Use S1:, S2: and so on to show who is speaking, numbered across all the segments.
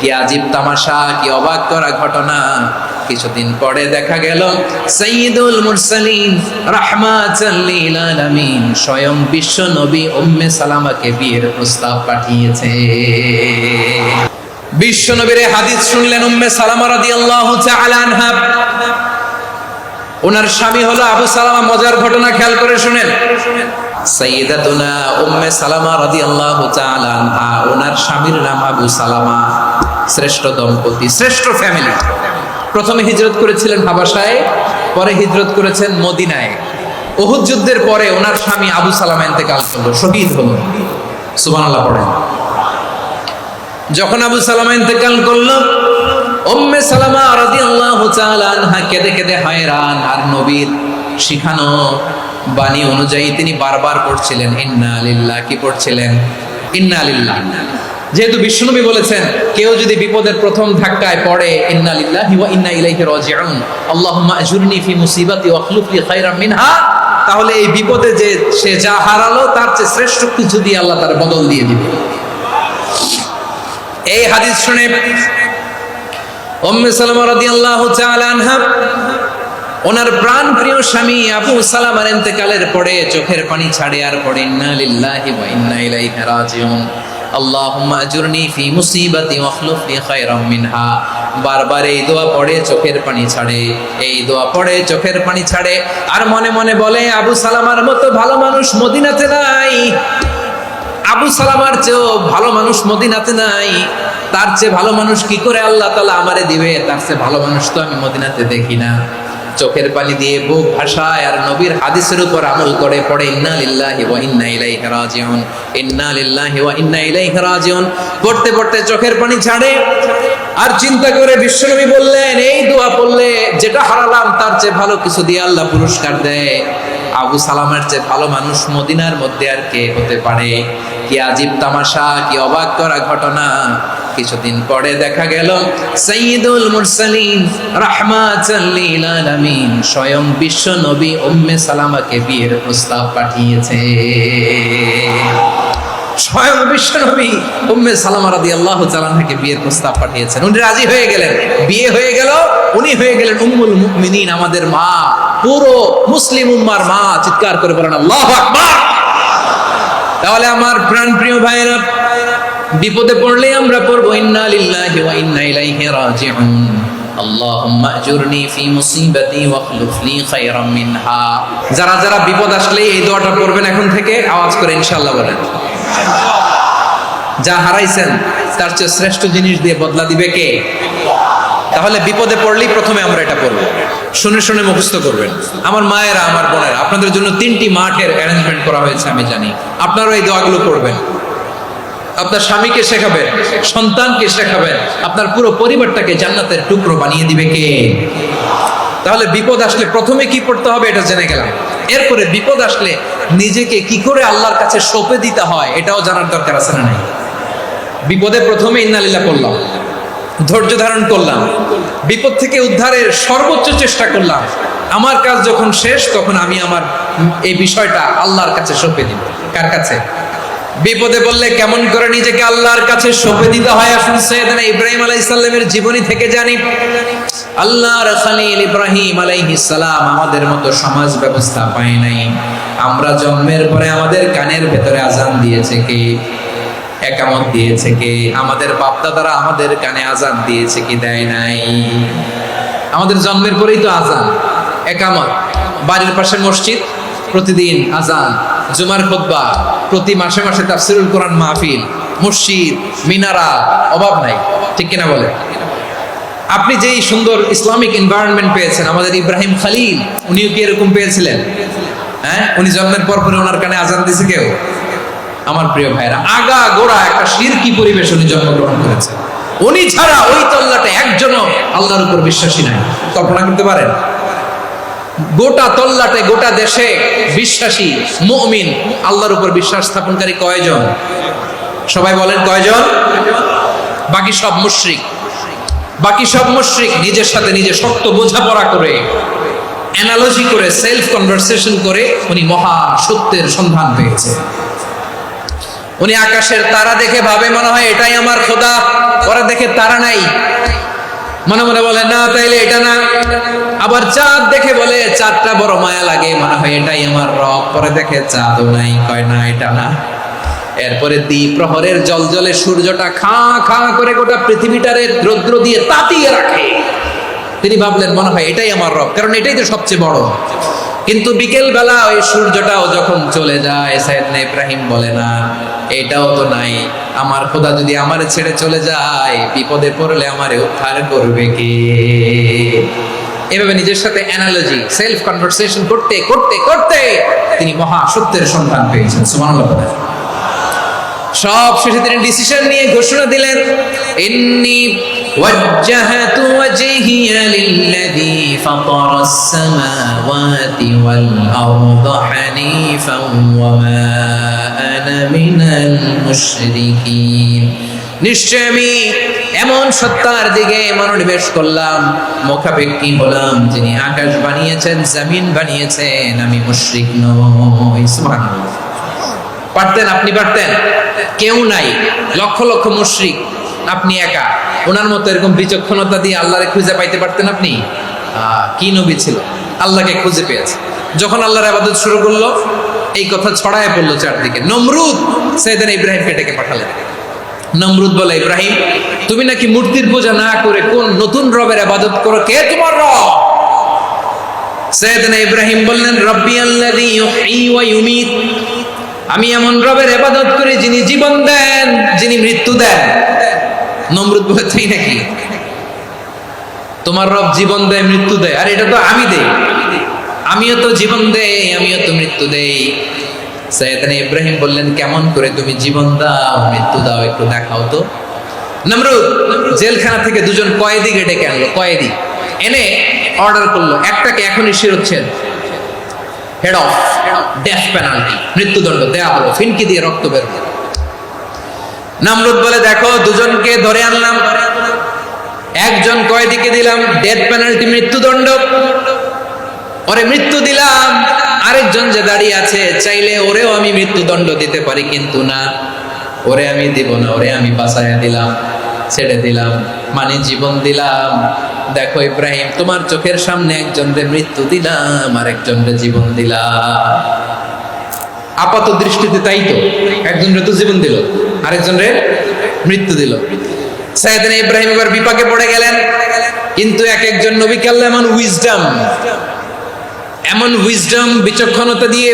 S1: কি আজীব তামাশা, কি অবাক করা ঘটনা। কিছুদিন পরে দেখা গেল সাইয়্যিদুল মুরসালিন রাহমাতাল লিল আলামিন স্বয়ং বিশ্ব নবী উম্মে সালামাকে বিয়ের প্রস্তাব পাঠিয়েছে। বিশ্ব নবীর হাদিস শুনলেন উম্মে সালামা রাদিয়াল্লাহু তাআলা আনহা। ওনার স্বামী হলো আবু সালামা। মজার ঘটনা খেয়াল করে শুনেন। সাইয়্যিদাতুনা উম্মে সালামা রাদিয়াল্লাহু তাআলা আনহা, ওনার স্বামীর নাম আবু সালামা। শ্রেষ্ঠ দম্পতি, শ্রেষ্ঠ ফ্যামিলি। প্রথমে হিজরত করেছিলেন হাবাসায়, পরে হিজরত করেছেন মদিনায়। উহুদ যুদ্ধের পরে ওনার স্বামী আবু সালামা ইন্তেকাল করলো, শহীদ হলো। সুবহানাল্লাহ পড়েন। যখন আবু সালামা ইন্তেকাল করলো, উম্মে সালামা রাদিয়াল্লাহু তাআলা আনহা কেঁদে কেঁদে হয়রান। আর নবীর শিখানো বাণী অনুযায়ী তিনি বারবার পড়ছিলেন ইন্না লিল্লাহ। কি পড়ছিলেন? ইন্না লিল্লাহ। যেহেতু বিশ্বনবী বলেছেন কেউ যদি বিপদের প্রথম ধাক্কায় পড়ে ইন্না লিল্লাহি ওয়া ইন্না ইলাইহি রাজিউন, আল্লাহুম্মা আজুরনি ফি মুসিবাতি ওয়া আখলুফ লি খায়রাম মিনহা, তাহলে এই বিপদে যে সে যা হারালো তার চেয়ে শ্রেষ্ঠ কিছু দিয়ে আল্লাহ তার বদল দিয়ে দিবে। এই হাদিস শুনে উম্মে সালামা রাদিয়াল্লাহু তাআলা আনহা ওনার প্রাণ প্রিয় স্বামী আবু সালামার ইন্তেকালের পরে চোখের পানি ছাড়ে আর পড়ে ইন্না লিল্লাহি ওয়া ইন্না ইলাইহি রাজিউন, আল্লাহুম্মা আজুরনি ফি মুসিবাতি ওয়া আখলুফ লি খায়রাম মিনহা। বারবার এই দোয়া পড়ে চোখের পানি ছাড়ে, এই দোয়া পড়ে চোখের পানি ছাড়ে। আর মনে মনে বলে আবু সালামার মতো ভালো মানুষ মদিনাতে নাই, আবু সালামার চেয়েও ভালো মানুষ মদিনাতে নাই। তার চেয়ে ভালো মানুষ কি করে আল্লাহ তাআলা আমারে দিবে? তার চেয়ে ভালো মানুষ তো আমি মদিনাতে দেখি না। চোখের পানি দিয়ে বুক ভাসায় আর নবীর হাদিসের উপর আমল করে পড়ে ইন্না লিল্লাহি ওয়া ইন্না ইলাইহি রাজিউন, ইন্না লিল্লাহি ওয়া ইন্না ইলাইহি রাজিউন। পড়তে পড়তে চোখের পানি ছাড়ে আর চিন্তা করে বিশ্বনবী বললেন এই দোয়া পড়লে যেটা হারালাম তার চেয়ে ভালো কিছু দিয়ে আল্লাহ পুরস্কার দেয়। আবু সালামার চেয়ে ভালো মানুষ মদিনার মধ্যে আর কে হতে পারে? কি আজীব তামাশা, কি অবাক করা ঘটনা। কিছুদিন পরে দেখা গেল সাইয়্যিদুল মুরসালিন রাহমাতাল লিল আলামিন স্বয়ং বিশ্ব নবী উম্মে সালামাকে বিয়ের প্রস্তাব পাঠিয়েছে। স্বয়ং বিশ্ব নবী উম্মে সালামা রাদিয়াল্লাহু তাআলা আনহাকে বিয়ের প্রস্তাব পাঠিয়েছেন। উনি রাজি হয়ে গেলেন, বিয়ে হয়ে গেল। উনি হয়ে গেলেন উম্মুল মুমিনিন, আমাদের মা, পুরো মুসলিম উম্মার মা। চিৎকার করে বলেন আল্লাহু আকবার। তাহলে আমার প্রাণপ্রিয় ভাইরা, বিপদে পড়লে আমরা পড়বো ইন্না লিল্লাহি ওয়া ইন্না ইলাইহি রাজিউন, আল্লাহুম্মা আজুরনি ফি মুসিবাতি ওয়া আখলুফ লি খায়রাম মিনহা। যারা যারা বিপদ আসলে এই দোয়াটা পড়বেন এখন থেকে আওয়াজ করে ইনশাআল্লাহ বলেন। যা হারাইছেন তার চেয়ে শ্রেষ্ঠ জিনিস দিয়ে বদলা দিবে কে? তাহলে বিপদে পড়লেই প্রথমে আমরা এটা পড়বো। শুনে শুনে মুখস্থ করবেন। আমার মায়েরা, আমার বোনেরা, আপনাদের জন্য 3টি মাঠের অ্যারেঞ্জমেন্ট করা হয়েছে, আমি জানি। আপনারাও এই দোয়াগুলো পড়বেন। আপনার স্বামীকে শেখাবেন, সন্তানকে শেখাবেন, আপনার পুরো পরিবারটাকে জান্নাতের টুকরো বানিয়ে দিবে কে? তাহলে বিপদ আসলে প্রথমে কি পড়তে হবে এটা জেনে গেলাম। এরপরে বিপদ আসলে নিজেকে কি করে আল্লাহর কাছে সঁপে দিতে হয় এটাও জানার দরকার আছে না নাই? বিপদে প্রথমে ইন্না লিল্লাহ পড়লাম, ধৈর্য ধারণ করলাম, বিপদ থেকে উদ্ধারের সর্বোচ্চ চেষ্টা করলাম। আমার কাজ যখন শেষ তখন আমি আমার এই বিষয়টা আল্লাহর কাছে সঁপে দিব। কার কাছে? বিপদে বললে কেমন করে নিজেকে আল্লাহর কাছে সঁপে দিতে হয় আসুন সাইয়েদনা ইব্রাহিম আলাইহিস সালামের জীবনী থেকে জানি। আল্লাহর খলিল ইব্রাহিম আলাইহিস সালাম আমাদের মতো সমাজ ব্যবস্থা পায় নাই। আমরা জন্মের পরে আমাদের কানের ভেতরে আজান দিয়েছে কে? একামত দিয়েছে কে? আমাদের বাপদাদারা আমাদের কানে আজান দিয়েছে কি? দেয় নাই। আমাদের জন্মের পরেই তো আজান, একামত, বাড়ির পাশে মসজিদ, প্রতিদিন আজান, জুমার খুতবা, প্রতি মাসে মাসে তাফসীরুল কোরআন মাহফিল, মসজিদ, মিনারা, অভাব নাই। ঠিক কিনা বলে? আপনি যেই সুন্দর ইসলামিক এনভায়রনমেন্ট পেয়েছেন, আমাদের ইব্রাহিম খলিল উনিও কি এরকম পেয়েছিলেন? হ্যাঁ, উনি জন্মের পর পরে ওনার কানে আজান দিয়েছে কেউ? আমার প্রিয় ভাইরা, আগা গোড়া একটা শিরকি পরিবেশ উনি জন্মগ্রহণ করেছেন। উনি ছাড়া ওই তল্লাটে একজনও আল্লাহর উপর বিশ্বাসী নাই। কল্পনা করতে পারেন? গোটা তল্লাটে, গোটা দেশে বিশ্বাসী মুমিন, আল্লাহর উপর বিশ্বাস স্থাপনকারী কয়জন? সবাই বলেন কয়জন? বাকি সব মুশরিক। বাকি সব মুশরিক নিজের সাথে নিজে শক্ত বোঝাপড়া করে, অ্যানালজি করে, সেলফ কনভারসেশন করে উনি মহা সত্যের সন্ধান পেয়েছে। উনি আকাশের তারা দেখে ভাবে মনে হয় এটাই আমার খোদা, পরে দেখে তারা নাই, মনে মনে বলে না তাইলে এটা না। আবার চাঁদ দেখে বলে চাঁদটা বড় মায়া লাগে, মনে হয় এটাই আমার রব, পরে দেখে চাঁদও নাই, কয় না এটা না। এরপরে দ্বিপ্রহরের জলজলে সূর্যটা খা খা করে গোটা পৃথিবীটারে রৌদ্র দিয়ে তাতিয়ে রাখে। তিনি ভাবলেন মনে হয় এটাই আমার রব, কারণ এটাই তো সবচেয়ে বড়। কিন্তু বিকেল বেলা ওই সূর্যটাও যখন চলে যায়, সাইয়েদনা ইব্রাহিম বলে না এটাও তো নাই, আমার খোদা যদি আমারে ছেড়ে চলে যায়, বিপদে পড়লে আমারে উদ্ধার করবে কে? এভাবে নিজের সাথে অ্যানালজি, সেলফ কনভারসেশন করতে করতে করতে তিনি মহা সত্যের সন্ধান পেয়েছেন। সুবহানাল্লাহ। সব শেষে তিনি ডিসিশন নিয়ে ঘোষণা দিলেন, ইন্নী ওয়াজ্জাহাতু ওয়াজহিয়া লিল্লাযী ফাতারাস সামাওয়াতি ওয়াল আরদা হানিফান ওয়া মা আনা মিনাল মুশরিকিন। নিশ্চয় আমি এমন সত্তার দিকে মনোনিবেশ করলাম, মুখাপেক্ষী হলাম, যিনি আকাশ বানিয়েছেন, জমিন বানিয়েছেন, আমি মুশরিক নই। সুবহানাল্লাহ। পারতেন? আপনি পারতেন? কেউ নাই, লক্ষ লক্ষ মুশরিক, আপনি একা। ওনার মতো এরকম বিচক্ষণতা দিয়ে আল্লাহরে খুঁজে পাইতে পারতেন আপনি? কি নবী ছিল, আল্লাহকে খুঁজে পেয়েছে। যখন আল্লাহর ইবাদত শুরু করলো, এই কথা ছড়ায় পড়লো চারদিকে। নমরুদ সাইয়েদনা ইব্রাহিমকে ডেকে পাঠালেন। নমরুদ বলে, ইব্রাহিম তুমি নাকি মূর্তির পূজা না করে কোন নতুন রবের ইবাদত করো, কে তোমার রব? সাইয়েদনা ইব্রাহিম বললেন, রব্বি আল্লাযী ইউহয়ী ওয়া ইউমীত, আমি এমন রবের ইবাদত করি যিনি জীবন দেন, যিনি মৃত্যু দেন। নমরুদ বলে, তাই নাকি? তোমার রব জীবন দেয় মৃত্যু দেয়, আর এটা তো আমি দেই, আমিও তো জীবন দেই, আমিও তো মৃত্যু দেই। সাইয়েদনা ইব্রাহিম বললেন, কেমন করে তুমি জীবন দাও মৃত্যু দাও, একটু দেখাও তো। নমরুদ জেলখানা থেকে দুজন কয়েদিকে ডেকে আনলো, কয়েদি এনে অর্ডার করলো, একটাকে এখনই শিরোচ্ছেদ, হেড অফ ডেথ পেনাল্টি, মৃত্যুদণ্ড দেয়া হলো, ফিনকি দিয়ে রক্ত বের হলো। নমরুদ বলে, দেখো দুজনকে ধরে আনলাম, একজন কয়েদিকে দিলাম ডেথ পেনাল্টি, মৃত্যুদণ্ড, ওরে মৃত্যু দিলাম। আরেকজন যে দাঁড়িয়ে আছে, চাইলে ওরেও আমি মৃত্যুদণ্ড দিতে পারি, কিন্তু না, ওরে আমি দিব না, ওরে আমি বাঁচাইয়া দিলাম, ছেড়ে দিলাম, মানে জীবন দিলাম। দেখো ইব্রাহিম, তোমার চোখের সামনে একজনরে মৃত্যু দিলাম, আর একজনরে জীবন দিলাম। আপাত দৃষ্টিতে তাই তো, একজনরে তো জীবন দিল, আরেকজনরে মৃত্যু দিল। সাইয়েদনা ইব্রাহিম এবার বিপাকে পড়ে গেলেন। কিন্তু এক একজন নবীকে আল্লাহ এমন উইজডম বিচক্ষণতা দিয়ে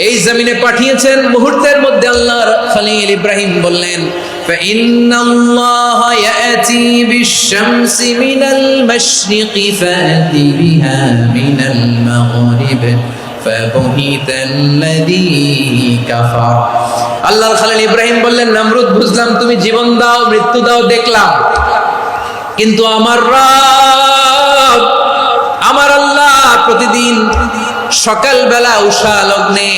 S1: এই জমিনে পাঠিয়েছেন, মুহূর্তের মধ্যে আল্লাহর খলিল ইব্রাহিম বললেন, فإن الله يأتي بالشمس من المشرق فأت بها من المغرب فبهت الذي كفر। আল্লাহর খলিল ইব্রাহিম বললেন, নমরুদ বুঝলাম তুমি জীবন দাও মৃত্যু দাও দেখলাম, কিন্তু আমার রব আমার আল্লাহ প্রতিদিন সকালবেলা উষা লগ্নে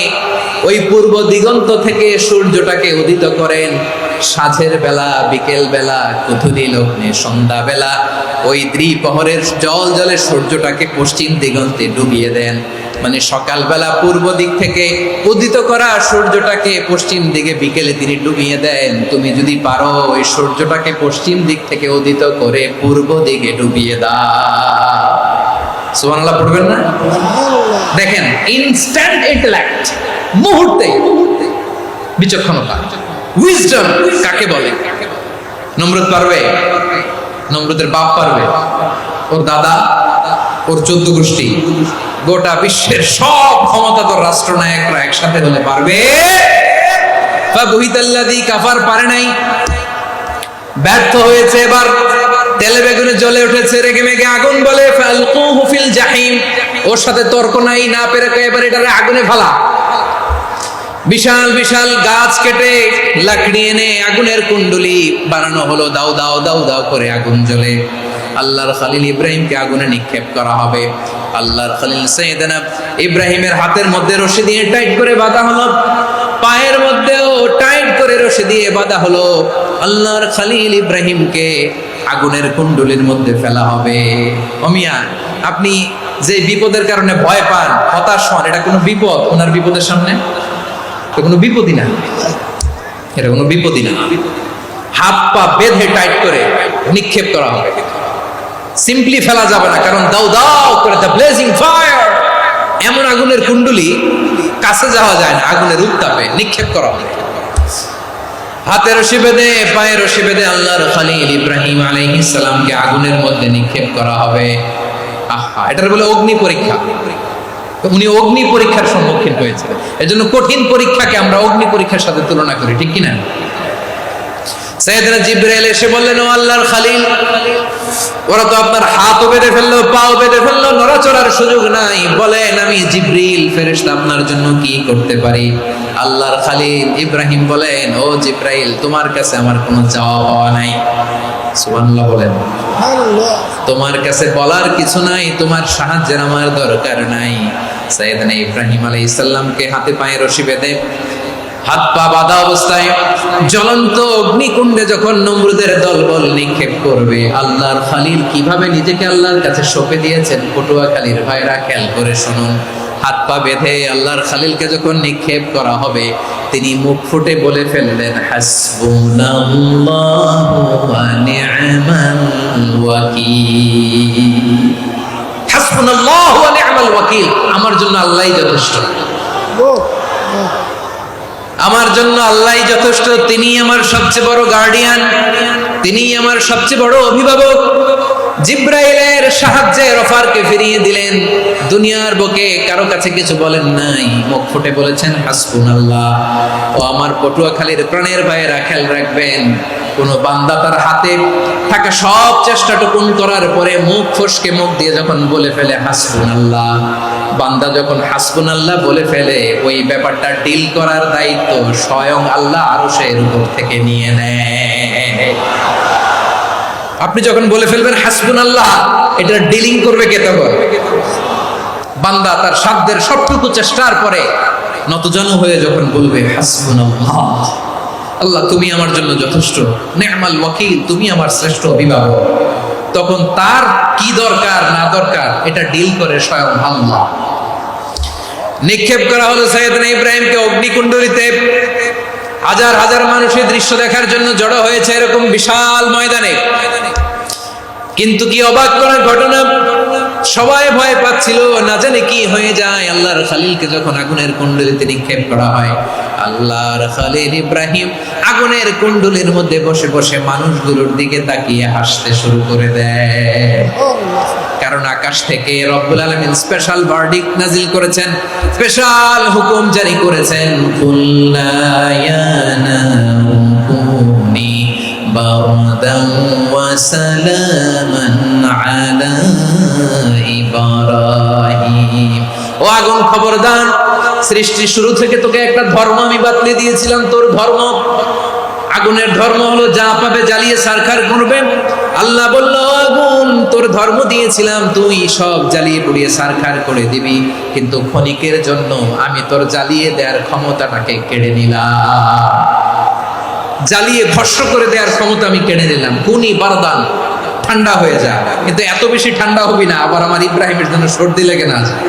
S1: ওই পূর্ব দিগন্ত থেকে সূর্যটাকে উদিত করেন, সাঁঝের বেলা, বিকেল বেলা, কুথুরি লগ্নে, সন্ধ্যা বেলা ওই দ্বিপ্রহরের জলে সূর্যটাকে পশ্চিম দিগন্তে ডুবিয়ে দেন। মানে সকালবেলা পূর্ব দিক থেকে উদিত করা সূর্যটাকে পশ্চিম দিকে বিকেলে তিনি ডুবিয়ে দেন। তুমি যদি পারো ওই সূর্যটাকে পশ্চিম দিক থেকে উদিত করে পূর্ব দিকে ডুবিয়ে দাও। সুবহানাল্লাহ পড়বেন না? দেখেন, ইনস্ট্যান্ট ইন্টেলেক্ট, মুহূর্তে বিচক্ষণতা, উইজডম কাকে বলে? নমরুদ পারবে? নমরুদের বাপ পারবে, ওর দাদা, ওর 14 গোষ্ঠী, গোটা বিশ্বের সব ক্ষমতাধর রাষ্ট্রনায়করা একসাথে হলে পারবে? ফাবুহিতাল্লাযী কাফার পারে নাই, ব্যর্থ হয়েছে। এবার তেলে বেগুনে জ্বলে উঠেছে, রেগে মেগে আগুন বলে, ফালকুহু ফিল জাহিম, ওর সাথে তর্ক নাই, না পেরে এবার এটারে আগুনে ফেলা। বিশাল বিশাল গাছ কেটে লাকড়ি এনে আগুনের কুণ্ডলি বানানো হলো, দাও দাও দাও দাও করে আগুন জ্বলে। আল্লাহর খলিল ইব্রাহিমকে আগুনে নিক্ষেপ করা হবে। আল্লাহর খলিল সাইয়েদনা ইব্রাহিমের হাতের মধ্যে রশি দিয়ে টাইট করে বাঁধা হলো, পায়ের মধ্যেও টাইট করে রশি দিয়ে বাঁধা হলো। আল্লাহর খলিল ইব্রাহিমকে আগুনের কুণ্ডলির মধ্যে ফেলা হবে। অমিয়া, আপনি যে বিপদের কারণে ভয় পান, হতাশ হন, এটা কোনো বিপদ? ওনার বিপদের সামনে তো কোনো বিপদই না। এটা কোনো বিপদই না। হাত পা বেঁধে টাইট করে নিক্ষেপ করা হবে, সিম্পলি ফেলা যাবে না, কারণ দাও দাও করে দ্য ব্লেজিং ফায়ার, এমন আগুনের কুণ্ডলি কাছে যাওয়া যায় না, আগুনের উত্তাপে নিক্ষেপ করা হবে। হাতে রশি বেঁধে পায়ে রশি বেঁধে আল্লাহর খলিল ইব্রাহিম আলাইহিস সালামকে আগুনের মধ্যে নিক্ষেপ করা হবে। আহা, এটার বলে অগ্নি পরীক্ষা। উনি অগ্নি পরীক্ষার সম্মুখীন হয়েছিলেন। এজন্য কঠিন পরীক্ষাকে আমরা অগ্নি পরীক্ষার সাথে তুলনা করি, ঠিক কিনা? সাইয়েদনা জিবরাইল এসে বললেন, ও আল্লাহর খলিল, ওরা তো আপনার হাতও বেঁধে ফেললো, পাও বেঁধে ফেললো, নড়াচড়ার সুযোগ নাই, বলেন আমি জিবরিল ফেরেশতা আপনার জন্য কি করতে পারি? আল্লাহর খলিল ইব্রাহিম বলেন, ও জিবরাইল, তোমার কাছে আমার কোনো চাওয়া পাওয়া নাই। সুবহানাল্লাহ বলেন। তোমার কাছে বলার কিছু নাই, তোমার সাহায্যের আমার দরকার নাই। সাইয়েদনা ইব্রাহিম আলাইহিস সালামকে হাতে পায়ে রশি বেঁধে হাত পা বাঁধা অবস্থায় জ্বলন্ত অগ্নিকুণ্ডে যখন নমরুদের দলবল নিক্ষেপ করবে, আল্লাহর খলিল কিভাবে নিজেকে আল্লাহর কাছে সঁপে দিয়েছেন, পটুয়াখালীর ভাইরা খেয়াল করে শুনুন। হাত পা বেঁধে আল্লাহর খলিলকে যখন নিক্ষেপ করা হবে, তিনি মুখ ফুটে বলে ফেললেন, হাসবুনাল্লাহু ওয়া নি'মাল ওয়াকিল। হাসবুনাল্লাহু ওয়া নি'মাল ওয়াকিল, আমার জন্য আল্লাহই যথেষ্ট, আমার জন্য আল্লাহই যথেষ্ট, তিনি আমার সবচেয়ে বড় গার্ডিয়ান, তিনি আমার সবচেয়ে বড় অভিভাবক। জিব্রাইলের সাহায্যের অফারকে ফিরিয়ে দিলেন, দুনিয়ার বুকে কারো কাছে কিছু বলেন নাই, মুখ ফুটে বলেছেন হাসবুনাল্লাহ। ও আমার পটুয়াখালীর প্রাণের ভাইয়েরা, খেয়াল রাখবেন, কোন বান্দা তার হাতে থাকা সব চেষ্টাটুকুন করার পরে মুখ ফসকে মুখ দিয়ে যখন বলে ফেলে হাসবুনাল্লাহ, বান্দা যখন হাসবুনাল্লাহ বলে ফেলে, ওই ব্যাপারটা ডিল করার দায়িত্ব স্বয়ং আল্লাহ আরশের উপর থেকে নিয়ে নেয়। আপনি যখন বলে ফেলবেন হাসবুনাল্লাহ, এটা ডিলিং করবে কে তখন? বান্দা তার সাধ্যের সবটুকু চেষ্টার পরে নতজানু হয়ে যখন বলবে হাসবুনাল্লাহ, আল্লাহ তুমি আমার জন্য যথেষ্ট, নি'মাল ওয়াকিল, তুমি আমার শ্রেষ্ঠ অভিভাবক, তখন তার কি দরকার না দরকার এটা ডিল করে স্বয়ং আল্লাহ। নিক্ষেপ করা হলো সাইয়েদনা ইব্রাহিমকে অগ্নিকুণ্ডলিতে। হাজার হাজার মানুষের দৃশ্য দেখার জন্য জড়ো হয়েছে এরকম বিশাল ময়দানে। কিন্তু কি অবাক করার ঘটনা, সবাই ভয় পাচ্ছিল, না জানে কি হয়ে যায়। আল্লাহর খলিলকে যখন আগুনের কুণ্ডলিতে নিক্ষেপ করা হয়, আল্লাহর খলিল ইব্রাহিম আগুনের কুণ্ডলীর মধ্যে বসে বসে মানুষগুলোর দিকে তাকিয়ে হাসতে শুরু করে দেয়। কারণ আকাশ থেকে রব্বুল আলামিন স্পেশাল ভার্ডিক্ট নাজিল করেছেন, স্পেশাল হুকুম জারি করেছেন, কুল্লা ইয়া নারু কুনি বারদান ওয়া সালামান আলা ইব্রাহিম। ও আগুন, খবরদার, সৃষ্টি শুরু থেকে তোকে একটা ধর্ম আমি বাতলে দিয়েছিলাম, তোর ধর্ম, আগুনের ধর্ম হলো যা পাবে জ্বালিয়ে সারখার করবে। আল্লাহ বলল, আগুন, তোর ধর্ম দিয়েছিলাম, তুই সব জ্বালিয়ে পুড়িয়ে সারখার করে দিবি, কিন্তু ক্ষণিকের জন্য আমি তোর জ্বালিয়ে দেওয়ার ক্ষমতাটাকে কেড়ে নিলাম, জ্বালিয়ে ভস্ম করে দেওয়ার ক্ষমতা আমি কেড়ে নিলাম। কুনি বারদান, ঠান্ডা হয়ে যা, কিন্তু এত বেশি ঠান্ডা হবি না আবার আমার ইব্রাহিমের জন্য সর্দি লেগে না যায়।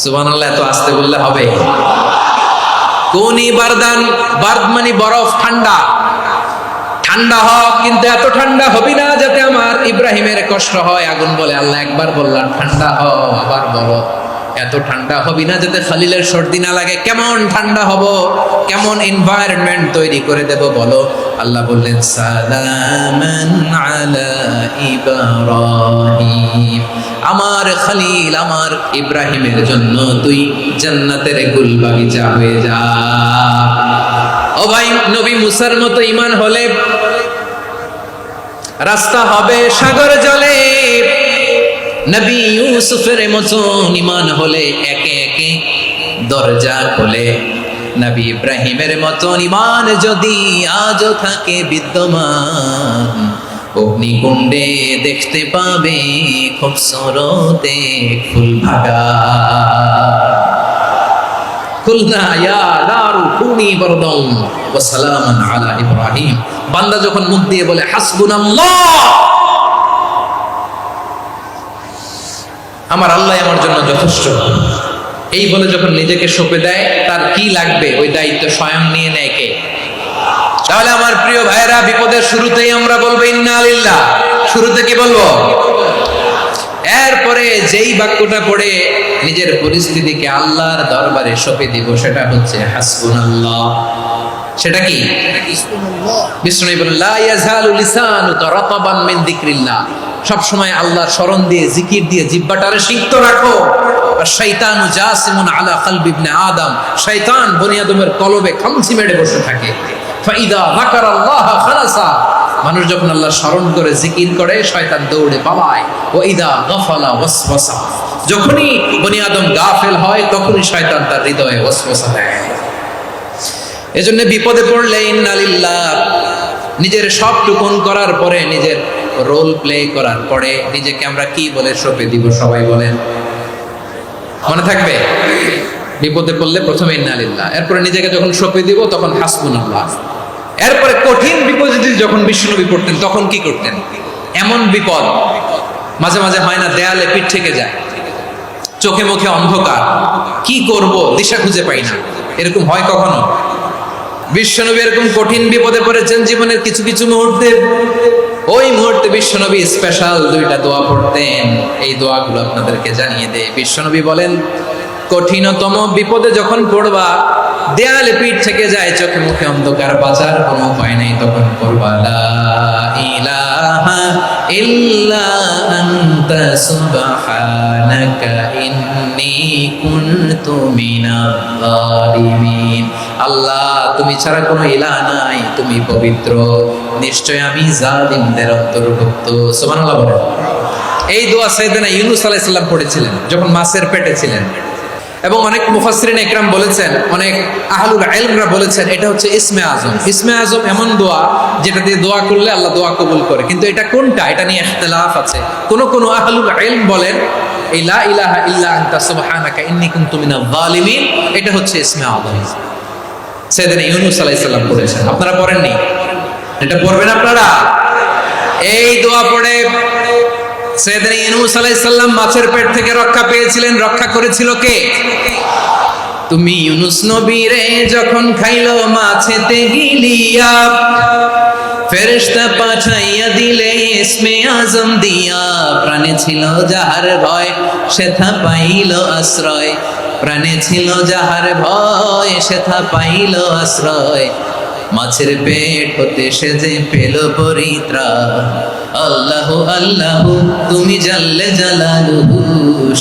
S1: সুবহানাল্লাহ, এত আস্তে বললে হবে? কুনি বারদান, বারদ মানে বরফ, ঠান্ডা, ঠান্ডা হ, কিন্তু এত ঠান্ডা হবি না যাতে আমার ইব্রাহিমের কষ্ট হয়। আগুন বলে, আল্লাহ একবার বললাম ঠান্ডা হ, আবার বলো এত ঠান্ডা হবি না যাতে খলিলের সর্দি না লাগে। কেমন ঠান্ডা হব, কেমন এনভায়রনমেন্ট তৈরি করে দেব বলো? আল্লাহ বললেন, সালামান আলা ইব্রাহিম, আমার খলিল, আমার ইব্রাহিমের জন্য তুই জান্নাতের গুল বাগিচা হয়ে যা। ও ভাই, নবী মুসার মতো ঈমান হলে রাস্তা হবে সাগর জলে, নবী ইউসুফের মতন ঈমান হলে একে একে দরজা খোলে। নবী ইব্রাহিমের মতন ঈমান যদি আজও থাকে বিদ্যমান, অগ্নিকুণ্ডে দেখতে পাবে খুবসুরতে ফুল ভাগা। কুলনা ইয়া নারু কুনি বারদান ওয়া সালামান আলা ইব্রাহিম। বান্দা যখন মুখ দিয়ে বলে হাসবুনাল্লাহ, আমার আল্লাহ আমার জন্য যথেষ্ট, এই বলে যখন নিজেকে সঁপে দেয়, তার কি লাগবে ওই দায়িত্ব স্বয়ং নিয়ে নেয় কে? তাহলে আমার প্রিয় ভাইরা, বিপদের শুরুতেই আমরা বলবো ইন্না লিল্লাহ। শুরুতে কি বলবো? এরপরে যেই বাক্যটা পড়ে নিজের পরিস্থিতিকে আল্লাহর দরবারে সঁপে দিব, সেটা হচ্ছে হাসবুনাল্লাহ। সেটা কি? বিষ্ণু বলেন লা ইয়াজালু লিসানুকা রাতাবান মিন যিকরিল্লাহ। সব সময় আল্লাহর স্মরণ দিয়ে, জিকির দিয়ে জিহ্বাটারে সিক্ত রাখো। আর শয়তানু জাসিমুন আলা কলবি ইবনে আদম, শয়তান বনি আদমের কলবে খামচি মেরে বসে থাকে। ফাইদা যাকারাল্লাহ খালাসা, মানুষ যখন আল্লাহর স্মরণ করে জিকির করে শয়তান দৌড়ে পালায়। ওয়া ইদা গাফালা ওয়াসওয়াসা, যখনই বনি আদম গাফেল হয় তখনই শয়তান তার হৃদয়ে ওয়াসওয়াসা দেয়। এজন্য বিপদে পড়লে ইন্না লিল্লাহ, নিজের সব টুকুন করার পরে, নিজের রোল প্লে করার পরে নিজেকে আমরা কি বলে সঁপে দিব? সবাই বলেন, মনে থাকবে? বিপদে পড়লে প্রথমে ইন্না লিল্লাহ, এরপরে নিজেকে যখন সঁপে দিব তখন হাসবুনাল্লাহ। এরপরে কঠিন বিপদ যদি যখন বিশ্বনবী পড়তেন তখন কি করতেন? এমন বিপদ মাঝে মাঝে হয় না, দেয়ালে পিঠ থেকে যায়, চোখে মুখে অন্ধকার, কি করব দিশা খুঁজে পাই না, এরকম হয় কখনো? বিশ্বনবী এরকম কঠিন বিপদে পড়েছেন জীবনের কিছু কিছু মুহূর্তে। ওই মুহূর্তে বিশ্বনবী স্পেশাল দুইটা দোয়া পড়তেন। এই দোয়াগুলো আপনাদেরকে জানিয়ে দেয়। বিশ্বনবী বলেন, কঠিনতম বিপদে যখন পড়বা, দেয়ালে পিঠ থেকে যায়, চোখে মুখে অন্ধকার, বাঁচার কোনো উপায় নেই, তখন পড়বা লা ইলাহা ইল্লা আনতা সুবহানাকা ইন্নী কুনতু মিনাল যালিমিন। আল্লাহ, তুমি ছাড়া কোনো ইলাহ নাই, তুমি পবিত্র, নিশ্চয় আমি জালিমদের অন্তর্ভুক্ত। সুবহানাল্লাহ বলেন। এই দোয়া সাইয়েদনা ইউনূস আলাইহিস সালাম পড়েছিলেন যখন মাছের পেটে ছিলেন। এবং অনেক মুফাসসিরিন ইকরাম বলেছেন, অনেক আহলুল ইলমরা বলেছেন, এটা হচ্ছে ইসমে আজম। ইসমে আজম এমন দোয়া যেটা দিয়ে দোয়া করলে আল্লাহ দোয়া কবুল করে, কিন্তু এটা কোনটা এটা নিয়ে ইখতিলাফ আছে। কোন কোন আহলুল ইলম বলেন এই লা ইলাহা ইল্লা আনতা সুবহানাকা ইন্নী কুনতু মিনাল যালিমিন, এটা হচ্ছে ইসমে আজম। সাইয়েদনা ইউনূস আলাইহিস সালাম পড়েছেন, আপনারা পড়েননি? এটা পড়বেন আপনারা। এই দোয়া পড়ে সাইয়েদনা ইউনূস আলাইহিস সালাম মাছের পেট থেকে রক্ষা পেয়েছিলেন। রক্ষা করেছিল কে? তুমি ইউনূস নবীরে যখন খাইলো মাছেতে গিলিয়া, ফেরেশতা পাঠাইয়া দিলে ইসমে আজম দিয়া। প্রাণে ছিল যাহার ভয়, সেথা পাইল আশ্রয়। প্রাণে ছিল যাহার ভয়, সেথা পাইল আশ্রয়। মাছের পেট হতে সে যে পেল পরিত্রাণ। আল্লাহু আল্লাহু তুমি জাল্লে জালালুহু,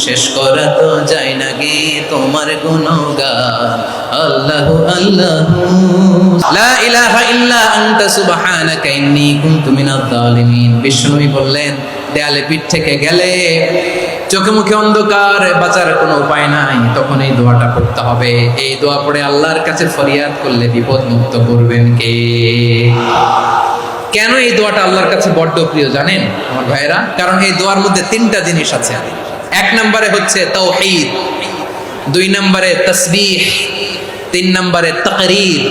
S1: শেষ করা তো যায় না গে তোমার গুণগান। আল্লাহু আল্লাহু লা ইলাহা ইল্লা আনতা সুবহানাকা ইন্নী কুনতু মিনাল যালিমিন। বিষ্ণুনবী বললেন, দেয়ালে পিঠ থেকে গেলে, চোখে মুখে অন্ধকার, বাঁচার কোনো উপায় নাই, তখন এই দোয়াটা পড়তে হবে। এই দোয়া পড়ে আল্লাহর কাছে ফরিয়াদ করলে বিপদ মুক্ত করবেন কে? কেন এই দোয়াটা আল্লাহর কাছে বড্ড প্রিয় জানেন আমার ভাইরা? কারণ এই দোয়ার মধ্যে তিনটা জিনিস আছে। এক নম্বরে হচ্ছে তাওহীদ, দুই নম্বরে তাসবিহ, তিন নম্বরে তাকরীর।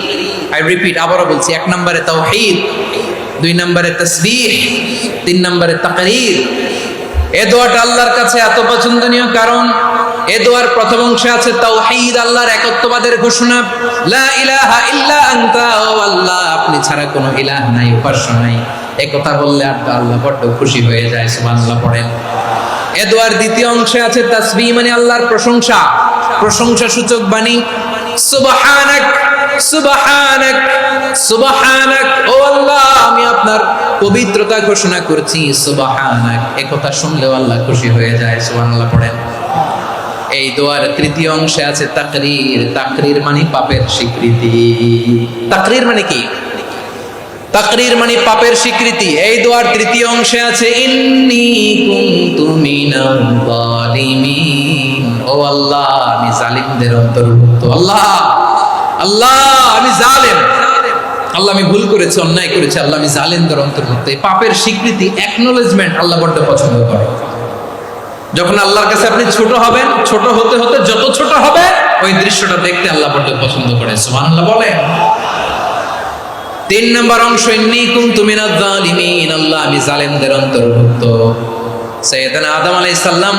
S1: আই রিপিট, আবারও বলছি, এক নম্বরে তাওহীদ, দুই নম্বরে তাসবিহ, তিন নম্বরে তাকরীর। এ দোয়াটা আল্লাহর কাছে এত পছন্দনীয় কারণ এ দোয়ার প্রথম অংশে আছে তাওহীদ, আল্লাহর একত্ববাদের ঘোষণা। লা ইলাহা ইল্লা আনতা, ও আল্লাহ আপনি ছাড়া কোনো ইলাহ নাই, উপাস্য নাই। এই কথা বললে আল্লাহ বড্ড খুশি হয়ে যায়। সুবহানাল্লাহ পড়েন। এ দোয়ার দ্বিতীয় অংশে আছে তাসবিহ, মানে আল্লাহর প্রশংসা, প্রশংসা সূচক বাণী। সুবহানাক সুবহানাক সুবহানাক, ও আল্লাহ আমি আপনার পবিত্রতা ঘোষণা করছি। সুবহানাক, এই কথা শুনলেও আল্লাহ খুশি হয়ে যায়। সুবহানাল্লাহ পড়েন। এই দোয়ার তৃতীয় অংশে আছে তাকরীর। তাকরীর মানে পাপের স্বীকৃতি। তাকরীর মানে কি? তাকরীর মানে পাপের স্বীকৃতি। এই দোয়ার তৃতীয় অংশে আছে ইন্নী কুনতু মিনাল যালিমিন, ও আল্লাহ আমি জালিমদের অন্তর্ভুক্ত। আল্লাহ আল্লাহ আমি জালেম, আল্লাহ আমি ভুল করেছি, অন্যায় করেছি, আল্লাহ আমি জালেমদের অন্তর্ভুক্ত। এই পাপের স্বীকৃতি, অ্যাকনোলেজমেন্ট আল্লাহ বড্ড পছন্দ করে। যখন আল্লাহর কাছে আপনি ছোট হবেন, ছোট হতে হতে যত ছোট হবে, ওই দৃশ্যটা দেখতে আল্লাহ বড্ড পছন্দ করে। সুবহানাল্লাহ বলেন। তিন নম্বর অংশ ইন্নী কুনতু মিনাজ জালিমিন, আল্লাহ আমি জালেমদের অন্তর্ভুক্ত। সাইয়েদনা আদম আলাইহিস সালাম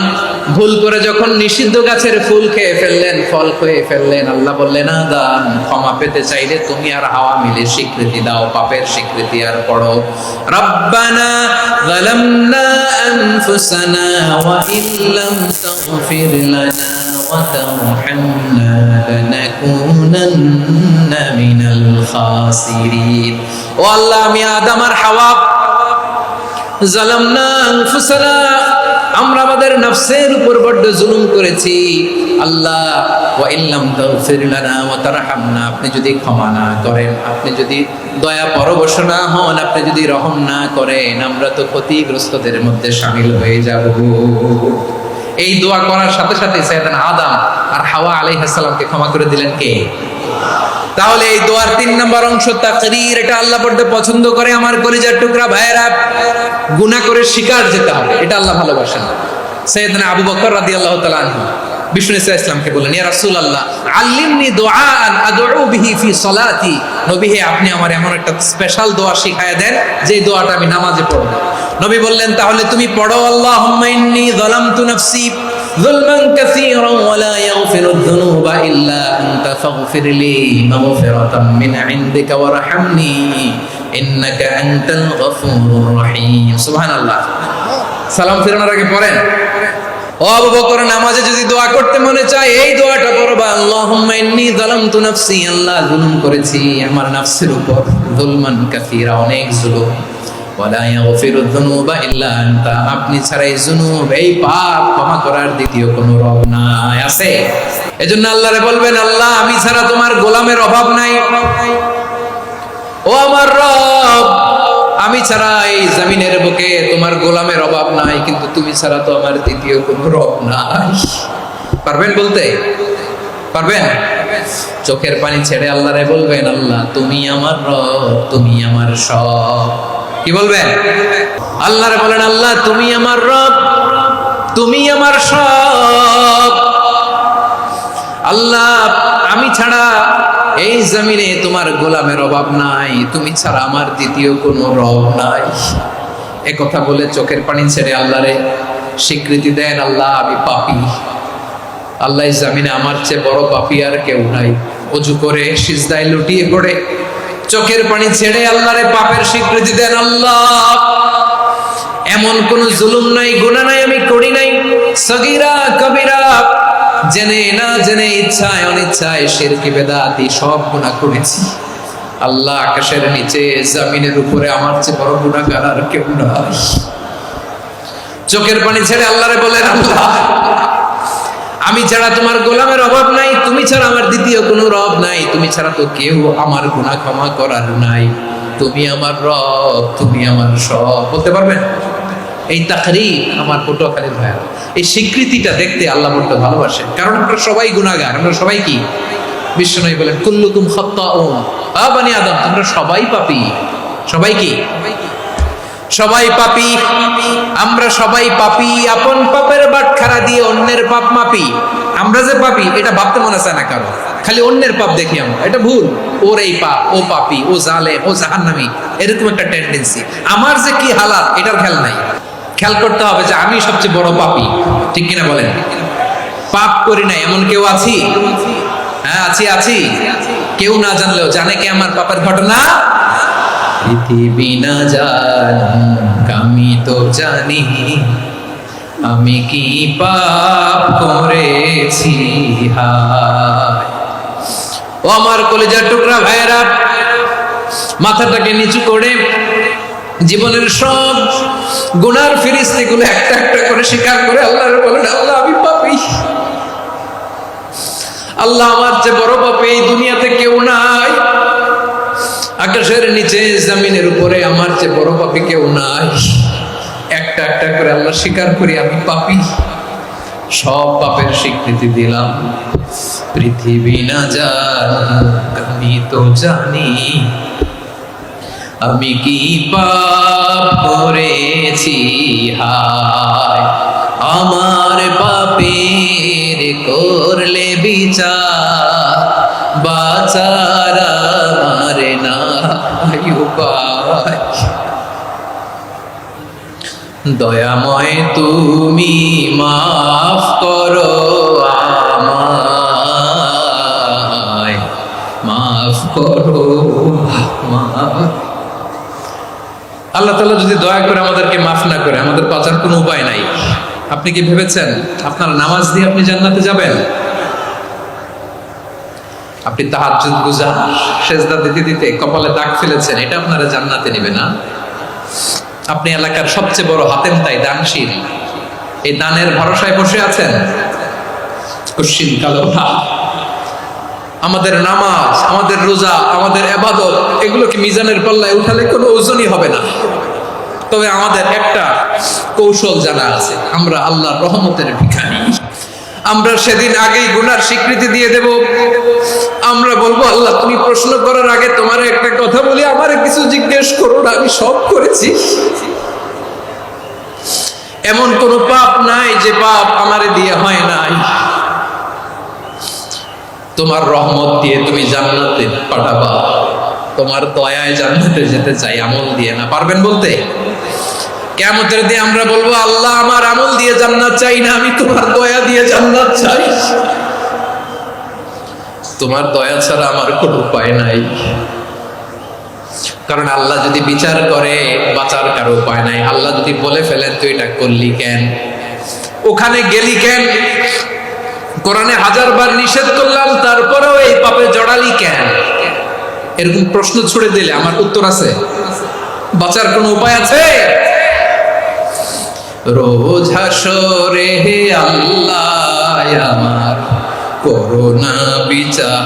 S1: ভুল করে যখন নিষিদ্ধ গাছের ফুল খেয়ে ফেললেন, ফল খেয়ে ফেললেন, আল্লাহ বললেন আদম ক্ষমা পেতে চাইলে তুমি আর হাওয়া মিলে স্বীকৃতি দাও, পাপের স্বীকৃতি আর পড়ো, রব্বানা যালামনা আনফুসানা ওয়া ইল্লাম তাগফির লানা ওয়া তারহামনা লানাকুনান্না মিনাল খাসিরিন। ও আল্লাহ, আমি আদম আর হাওয়া জালামনা আনফুসানা, আমরা আমাদের নফসের উপর বড় জুলুম করেছি। আল্লাহ, ওয়া ইল্লাম তাগফির লানা ওয়া তারহামনা, আপনি যদি ক্ষমা না করেন, আপনি যদি দয়া পরবশ না হন, আপনি যদি রহম না করেন, আমরা তো ক্ষতিগ্রস্তদের মধ্যে শামিল হয়ে যাব। এই দোয়া করার সাথে সাথে সাইয়েদনা আদম আর হাওয়া আলাইহিস সালামকে ক্ষমা করে দিলেন কে? তাহলে এই দোয়ার 3 নম্বর অংশ তাকরীর, এটা আল্লাহ বড় পছন্দ করে। আমার কলিজার টুকরা ভাইয়েরা, গুনাহ করে শিকার যেতে হবে, এটা আল্লাহ ভালোবাসেন। সাইয়েদনা আবু বকর রাদিয়াল্লাহু তাআলা আনহু বিষ্ণু ইসলামকে বললেন, ইয়া রাসূলুল্লাহ আল্লিমনি দুআআন আদউ বিহি ফি সলাতি, নবী হে আপনি আমার এমন একটা স্পেশাল দোয়া শিখায়া দেন যে দোয়াটা আমি নামাজে পড়ব। নবী বললেন, তাহলে তুমি পড়ো, আল্লাহুম্মা ইন্নী যালামতু নাফসি যুলমান কাসীরান ওয়া লা ইয়াগফিরুয যুনুবা ইল্লা আনতা ফাগফিরলি মাগফিরাতাম মিন ইনদিকা ওয়ারহামনি ইন্নাকা আনতাল গফুরুর রহিম। সুবহানাল্লাহ। সালাম ফিরানোর আগে পড়েন, ও আবু বকর, নামাজে যদি দোয়া করতে মনে চায় এই দোয়াটা পড়বা, আল্লাহুম্মা ইন্নী যালামতু নাফসি, আল্লাহ জুলুম করেছি আমার নফসের উপর, যুলমান কাসীরা, অনেক জুলুম, ওয়া লা ইয়াগফিরুয যুনুবা ইল্লা আনতা, আপনি ছাড়া এই জুনুব, এই পাপ ক্ষমা করার দ্বিতীয় কোনো রব নাই। আছে? এজন্য আল্লাহরে বলবেন, আল্লাহ আমি ছাড়া তোমার গোলামের অভাব নাই, ও আমার রব আমি ছাড়া এই জমিনের বুকে তোমার গোলামের অভাব নাই, কিন্তু তুমি ছাড়া তো আমার দ্বিতীয় কোনো রব নাই। পারবেন বলতে? পারবেন? চোখের পানি ছেড়ে আল্লাহরে বলবেন, আল্লাহ তুমি আমার রব, তুমি আমার সব। কি বলবেন? আল্লাহরে বলেন, আল্লাহ তুমি আমার রব, তুমি আমার সব। আল্লাহ আমি ছাড়া এই জমিনে তোমার গোলামের অভাব নাই, তুমি ছাড়া আমার দ্বিতীয় কোনো রব নাই। এ কথা বলে চোখের পানি ছেড়ে আল্লাহরে স্বীকৃতি দেন, আল্লাহ আমি পাপী, আল্লাহ এই জমিনে আমার চেয়ে বড় পাপী আর কেউ নাই। ওযু করে সিজদায় লুটিয়ে পড়ে চোখের পানি ছেড়ে আল্লাহরে পাপের স্বীকৃতি দেন, আল্লাহ এমন কোন জুলুম নাই, গুনাহ নাই আমি করি নাই, সগীরা কবিরা, জেনে না জেনে, ইচ্ছায় অনিচ্ছায়, শিরকি বেদাতি সব গুনাহ করেছি। আল্লাহ আকাশের নিচে জমিনের উপরে আমার চেয়ে বড় গুনাহগার আর কেউ নাই। চোখের পানি ছেড়ে আল্লাহরে বলেন, আল্লাহ আমি ছাড়া তোমার গোলামের অভাব নাই, তুমি ছাড়া আমার দ্বিতীয় কোনো রব নাই, তুমি ছাড়া তো কেউ আমার গুনাহ ক্ষমা করার নাই, তুমি আমার রব, তুমি আমার সব। বলতে পারবেন? এই তাকরীর আমার পটুয়াখালীর ভাইয়া, এই স্বীকৃতিটা দেখতে আল্লাহ বড় ভালোবাসে, কারণ আমরা সবাই গুনাহগার, আমরা সবাই কি? বিশ্বনবী বলেন, কুল্লুকুম খাত্তাউন, আ বনি আদম তোমরা সবাই পাপী। সবাই কি? সবাই পাপী, আমরা সবাই পাপী। আপন পাপের বাটখারা দিয়ে অন্যের পাপ মাপি। আমরা যে পাপী এটা ভাবতে মনে চায় না কারো, খালি অন্যের পাপ দেখি আমরা, এটা ভুল। ওর এই পাপ, ও পাপী, ও জালেম, ও জাহান্নামী, এরকম একটা টেন্ডেন্সি। আমার যে কি হালাত এটার খেয়াল নাই। খেয়াল করতে হবে যে আমি সবচেয়ে বড় পাপী, ঠিক কিনা বলেন? পাপ করি না এমন কেউ আছি? হ্যাঁ আছি। কেউ না জানলেও জানে কে আমার পাপের ঘটনা? পৃথিবী না জানুক আমি তো জানি, আমি কি পাপ করেছি হায়। ও আমার কলিজার টুকরা ভাইয়েরা, মাথাটাকে নিচু করে জীবনের সব গুনার ফিরিস্তিগুলো একটা একটা করে স্বীকার করে আল্লাহর বলেন, আল্লাহ আমি পাপী, আল্লাহ আমার চেয়ে বড় পাপী এই দুনিয়াতে কেউ নাই, আকাশের নিচে জমিনের উপরে আমার চেয়ে বড় পাপী কেউ নাই। একটা একটা করে আল্লাহ স্বীকার করি আমি পাপী, সব পাপের স্বীকৃতি দিলাম। পৃথিবী না জানুক আমি তো জানি, আমি কি পাপ করেছি হায়। আমার পাপের করলে বিচার, বাঁচার আমার নাই উপায়। দয়াময় তুমি মাফ করো আমায়, মাফ করো আমায়। আল্লাহ তাআলা যদি দয়া করে আমাদেরকে মাফ না করে, আমাদের বাঁচার কোনো উপায় নাই। আপনি কি ভেবেছেন আপনার নামাজ দিয়ে আপনি জান্নাতে যাবেন? আপনি তাহাজ্জুদ গুজার, সেজদা দিতে দিতে কপালে দাগ ফেলেছেন, এটা আপনারা জান্নাতে নেবে না। আপনি এলাকার সবচেয়ে বড় হাতেমতাই, দানশীল, এই দানের ভরসায় বসে আছেন। কুশ্চিন কালো আমাদের নামাজ, আমাদের রোজা, আমাদের ইবাদত, এগুলোকে মিজানের পাল্লায় উঠালে কোনো ওজনই হবে না। তবে আমাদের একটা কৌশল জানা আছে, আমরা আল্লাহর রহমতের ভিখারি। আমরা সেদিন আগেই গুনার স্বীকৃতি দিয়ে দেব। আমরা বলবো, আল্লাহ তুমি প্রশ্ন করার আগে তোমার একটা কথা বলি, আমারে কিছু জিজ্ঞেস করো না, আমি সব করেছি। এমন কোন পাপ নাই যে পাপ আমারে দিয়ে হয় নাই। তোমার রহমত দিয়ে তুমি জান্নাতে পাঠাবা, তোমার দয়ায় জান্নাতে যেতে চাই, আমল দিয়ে না। পারবেন বলতে? কিয়ামতের দিন আমরা বলবো, আল্লাহ আমার আমল দিয়ে জান্নাত চাই না, আমি তোমার দয়া দিয়ে জান্নাত চাই। তোমার দয়া ছাড়া আমার কোনো উপায় নাই। কারণ আল্লাহ যদি বিচার করে, বাঁচার কারো উপায় নাই। আল্লাহ যদি বলে ফেলেন তুই এটা করলি কেন, ওখানে গেলি কেন, কোরআনে 1000 বার নিষেধ করলাম তারপরেও এই পাপে জড়ালি কেন, এরকম প্রশ্ন ছুড়ে দিলে আমার উত্তর আছে? বাঁচার কোনো উপায় আছে? রোজ হাসরে হে আল্লাহ আমার করোনা বিচার,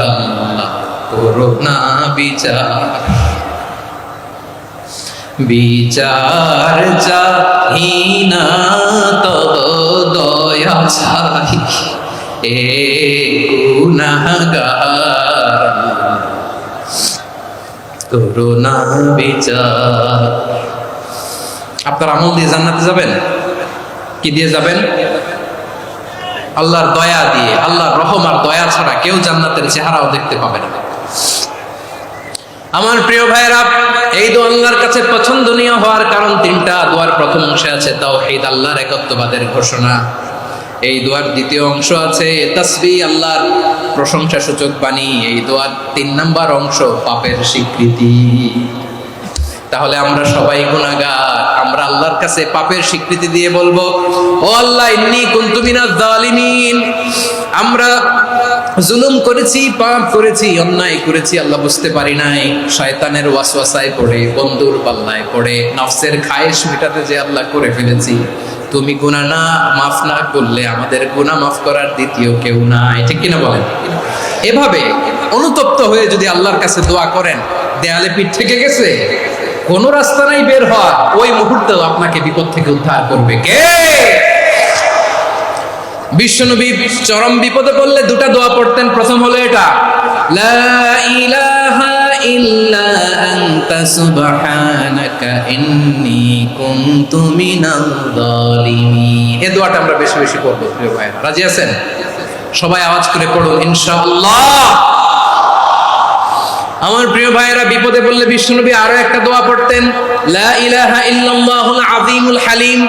S1: আল্লাহ করোনা বিচার। বিচার চাহি না তো দয়া চাই, এ গুনাহগার করোনা বিচার। আপনার আমল দিয়ে জান্নাতে যাবেন? কি দিয়ে যাবেন? আল্লাহর দয়া দিয়ে। আল্লাহর রহম আর দয়া ছাড়া কেউ জান্নাতের চেহারাও দেখতে পাবে না। আমার প্রিয় ভাইয়েরা, এই দোয়া আল্লাহর কাছে পছন্দনীয় হওয়ার কারণ 3টা। দোয়ার প্রথম অংশে আছে তাওহীদ, আল্লাহর একত্ববাদের ঘোষণা। এই দোয়ার দ্বিতীয় অংশ আছে তাসবিহ, আল্লাহর প্রশংসা সূচক বাণী। এই দোয়ার 3 নাম্বার অংশ পাপের স্বীকৃতি। তাহলে আমরা সবাই গুনাহগার। আমরা আল্লাহর কাছে পাপের স্বীকৃতি দিয়ে বলবো, ও আল্লাহ ইন্নী কুনতু মিনাজ জালিমিন, আমরা জুলুম করেছি, পাপ করেছি, অন্যায় করেছি, আল্লাহ বুঝতে পারি নাই। শয়তানের ওয়াসওয়াসায় পড়ে, বন্ধুর পাল্লায় পড়ে, নফসের খায়েশ মেটাতে যে আল্লাহ করে ফেলেছি। তুমি গুনাহ না মাফ না করলে আমাদের গুনাহ মাফ করার দ্বিতীয় কেউ নাই। ঠিক কিনা বলেন? এভাবে অনুতপ্ত হয়ে যদি আল্লাহর কাছে দোয়া করেন, দেয়ালে পিঠ থেকে গেছে, কোন রাস্তা নাই বের হওয়ার, ওই মুহূর্তেও আপনাকে বিপদ থেকে উদ্ধার করবে কে? বিশ্বনবী চরম বিপদে পড়লে 2টা দোয়া পড়তেন। প্রথম হলো এটা, লা ইলাহা ইল্লা আনতা সুবহানাকা ইন্নী কুনতু মিনাল জালিমিন। এই দোয়াটা আমরা বেশি বেশি পড়ব প্রিয় ভাইরা। রাজি আছেন? সবাই আওয়াজ করে পড়ুন ইনশাআল্লাহ। আমার প্রিয় ভাইয়েরা, বিপদে পড়লে বিশ্বনবী আরো একটা দোয়া পড়তেন, লা ইলাহা ইল্লাল্লাহুল আযীমুল হালিম,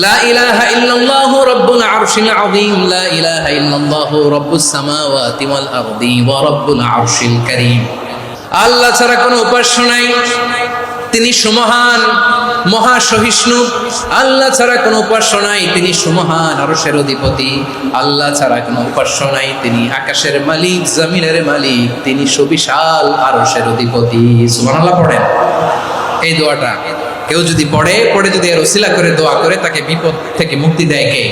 S1: লা ইলাহা ইল্লাল্লাহু রাব্বুল আরশিল আযীম, লা ইলাহা ইল্লাল্লাহু রাব্বুস সামাওয়াতি ওয়াল আরদি ওয়া রাব্বুল আরশিল কারীম। আল্লাহ ছাড়া কোনো উপাস্য নাই, তিনি সুমহান, মহা সহিষ্ণু। আল্লাহ ছাড়া কোনো উপাস্য নাই, তিনি সুমহান, আরশের অধিপতি। আল্লাহ ছাড়া কোনো উপাস্য নাই, তিনি আকাশের মালিক, জমিনের মালিক, তিনি সুবিশাল, আরশের অধিপতি। সুবহানাল্লাহ পড়েন। এই দোয়াটা কেউ যদি পড়ে যদি এর ওসিলা করে দোয়া করে, তাকে বিপদ থেকে মুক্তি দেয় কে?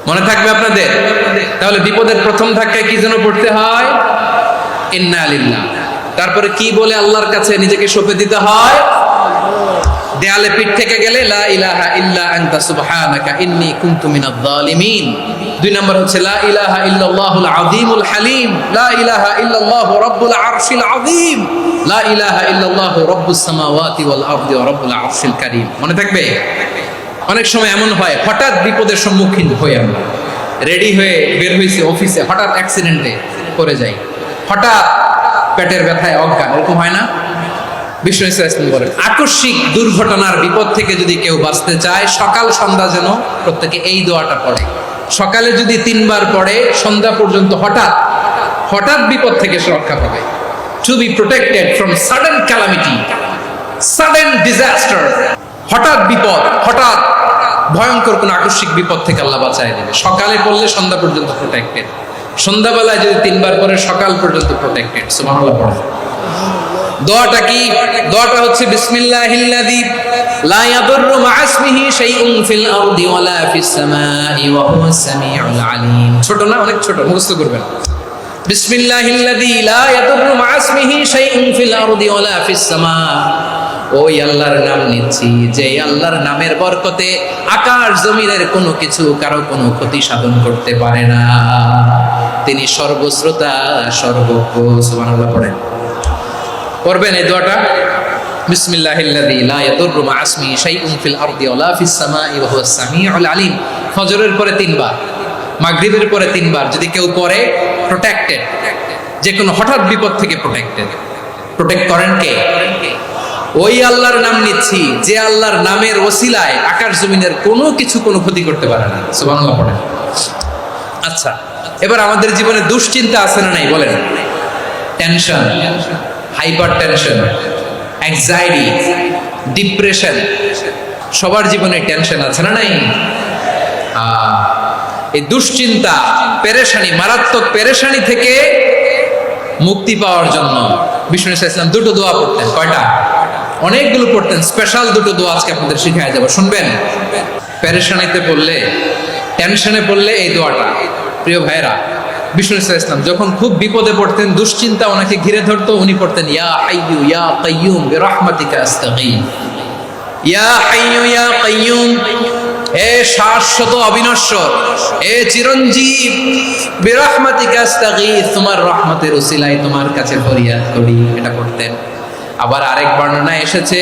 S1: মনে থাকবে আপনাদের? তাহলে বিপদের প্রথম ধাক্কায় কি যেন পড়তে হয়? ইন্না লিল্লাহ। তারপরে কি বলে আল্লাহর কাছে নিজেকে সঁপে দিতে হয়? দেয়ালে পিঠ থেকে গেলে লা ইলাহা ইল্লা আনতা সুবহানাকা ইন্নী কুনতু মিনাজ জালিমিন। 2 নম্বর হচ্ছে লা ইলাহা ইল্লাল্লাহুল আযীমুল হালিম, লা ইলাহা ইল্লাল্লাহু রাব্বুল আরশিল আযীম, লা ইলাহা ইল্লাল্লাহু রাব্বুস সামাওয়াতি ওয়াল আরদি ওয়া রাব্বুল আরশিল কারীম। মনে থাকবে? অনেক সময় এমন হয়, হঠাৎ বিপদের সম্মুখীন হই, আমরা রেডি হয়ে বের হইছি অফিসে, হঠাৎ অ্যাক্সিডেন্টে পড়ে যাই, হঠাৎ পেটের ব্যথায় অজ্ঞান, এরকম হয় না? বিষ্ণু ইসলাম বলেন আকস্মিক দুর্ঘটনার বিপদ থেকে যদি কেউ বাঁচতে চায় সকাল সন্ধ্যা যেন প্রত্যেকে এই দোয়াটা পড়ে। সকালে যদি 3 বার পড়ে সন্ধ্যা পর্যন্ত হঠাৎ বিপদ থেকে সে রক্ষা পাবে। To be protected from sudden calamity, sudden disaster, হঠাৎ বিপদ, হঠাৎ ভয়ঙ্কর কোন আকস্মিক বিপদ থেকে আল্লাহ বাঁচায় দেবে। সকালে পড়লে সন্ধ্যা পর্যন্ত প্রোটেক্টেড, সন্ধ্যাবেলায় যদি 3 বার পড়ে সকাল পর্যন্ত প্রোটেক্টেড। সুবহানাল্লাহ পড়ে। দোয়াটা কি? দোয়াটা হচ্ছে বিসমিল্লাহিল্লাযী লা ইয়াদুররু মা ইসমিহি শাইউন ফিল আরদি ওয়ালা ফিস সামাই ওয়া হুয়াস সামিউল আলিম। ছোট না, অনেক ছোট, মুখস্থ করবেন। বিসমিল্লাহিল্লাযী লা ইয়াদুররু মা ইসমিহি শাইউন ফিল আরদি ওয়ালা ফিস সামা। ওই আল্লাহর নাম নিচ্ছি যে আল্লাহর নামের বরকতে আকাশ জমিনের কোনো কিছু কারো কোনো ক্ষতি সাধন করতে পারে না। তিনি সর্বশ্রোতা, সর্বজ্ঞ। সুবহানাল্লাহ পড়েন। পড়বেন এই দোয়াটা, বিসমিল্লাহিল্লাযী লা ইয়াদুররু মা ইসমিহি শাইউন ফিল আরদি ওয়ালা ফিস সামাই ওয়া হুয়াস সামিউল আলিম। ফজরের পরে 3 বার, মাগরিবের পরে 3 বার যদি কেউ পড়ে প্রোটেক্টেড, যে কোনো হঠাৎ বিপদ থেকে প্রোটেক্টেড। প্রোটেক্ট করেন কে? ওই আল্লাহর নাম নিচ্ছি যে আল্লাহর নামের ওসিলায় আকাশ জমিনের কোনো কিছু কোনো ক্ষতি করতে পারে না। সুবহানাল্লাহ পড়েন। আচ্ছা, এবার আমাদের জীবনে দুশ্চিন্তা আছে না নাই বলেন? Tension, hyper tension, anxiety, depression, সবার জীবনে টেনশন আছে না নাই? এই দুশ্চিন্তা, পেরেশানি, মারাত্মক পেরেশানি থেকে মুক্তি পাওয়ার জন্য বিষ্ণু ইসলাম 2টো দোয়া পড়তেন। কয়টা? অনেকগুলো পড়তেন। স্পেশাল 2টো দোয়া আজকে আপনাদের শিখায় যাব, শুনবেন। পেরেশানিতে পড়লে, টেনশনে পড়লে এই দোয়াটা। প্রিয় ভাইরা, বিষ্ণু ইসলাম যখন খুব বিপদে পড়তেন, দুশ্চিন্তা ওনাকে ঘিরে ধরতো, উনি পড়তেন ইয়া হাইয়ু ইয়া কাইয়ুম বিরহমাতিকা আস্তাগীথ। ইয়া হাইয়ু ইয়া কাইয়ুম, হে শাশ্বত অবিনশ্বর, হে চিরঞ্জীব, বিরহমাতিকা আস্তাগীথ, তোমার রহমতের উসিলায় তোমার কাছে ফরিয়াদ করি। এটা পড়তেন। আবার আরেক বর্ণনায় এসেছে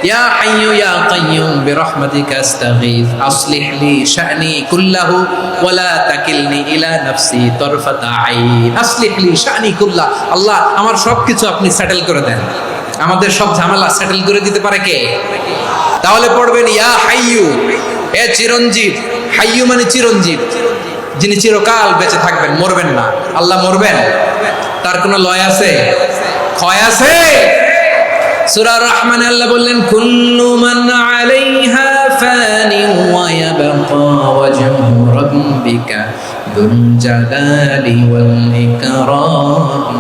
S1: ইয়া হাইয়ু ইয়া কাইয়ুম বিরহমাতিকা আস্তাগীথ আসলিহ লি শা'নি কুল্লাহু ওয়া লা তাকিলনি ইলা নাফসি তারফাতা আইন। আসলিহ লি শা'নি কুল্লাহ, আল্লাহ আমার সবকিছু আপনি সেটেল করে দেন। আমাদের সব ঝামেলা সেটেল করে দিতে পারে কে? তাহলে পড়বেন ইয়া হাইয়ু, হে চিরঞ্জীব। হাইয়ু মানে চিরঞ্জীব, যিনি চিরকাল বেঁচে থাকবেন, মরবেন না। আল্লাহ মরবেন? তার কোনো লয় আছে? ক্ষয় আছে? সূরা রহমানে আল্লাহ বললেন কুল্লু মান আলাইহা ফানি ওয়া ইয়াবকা ওয়াজহু রাব্বিকা যুল জালালি ওয়াল ইকরাম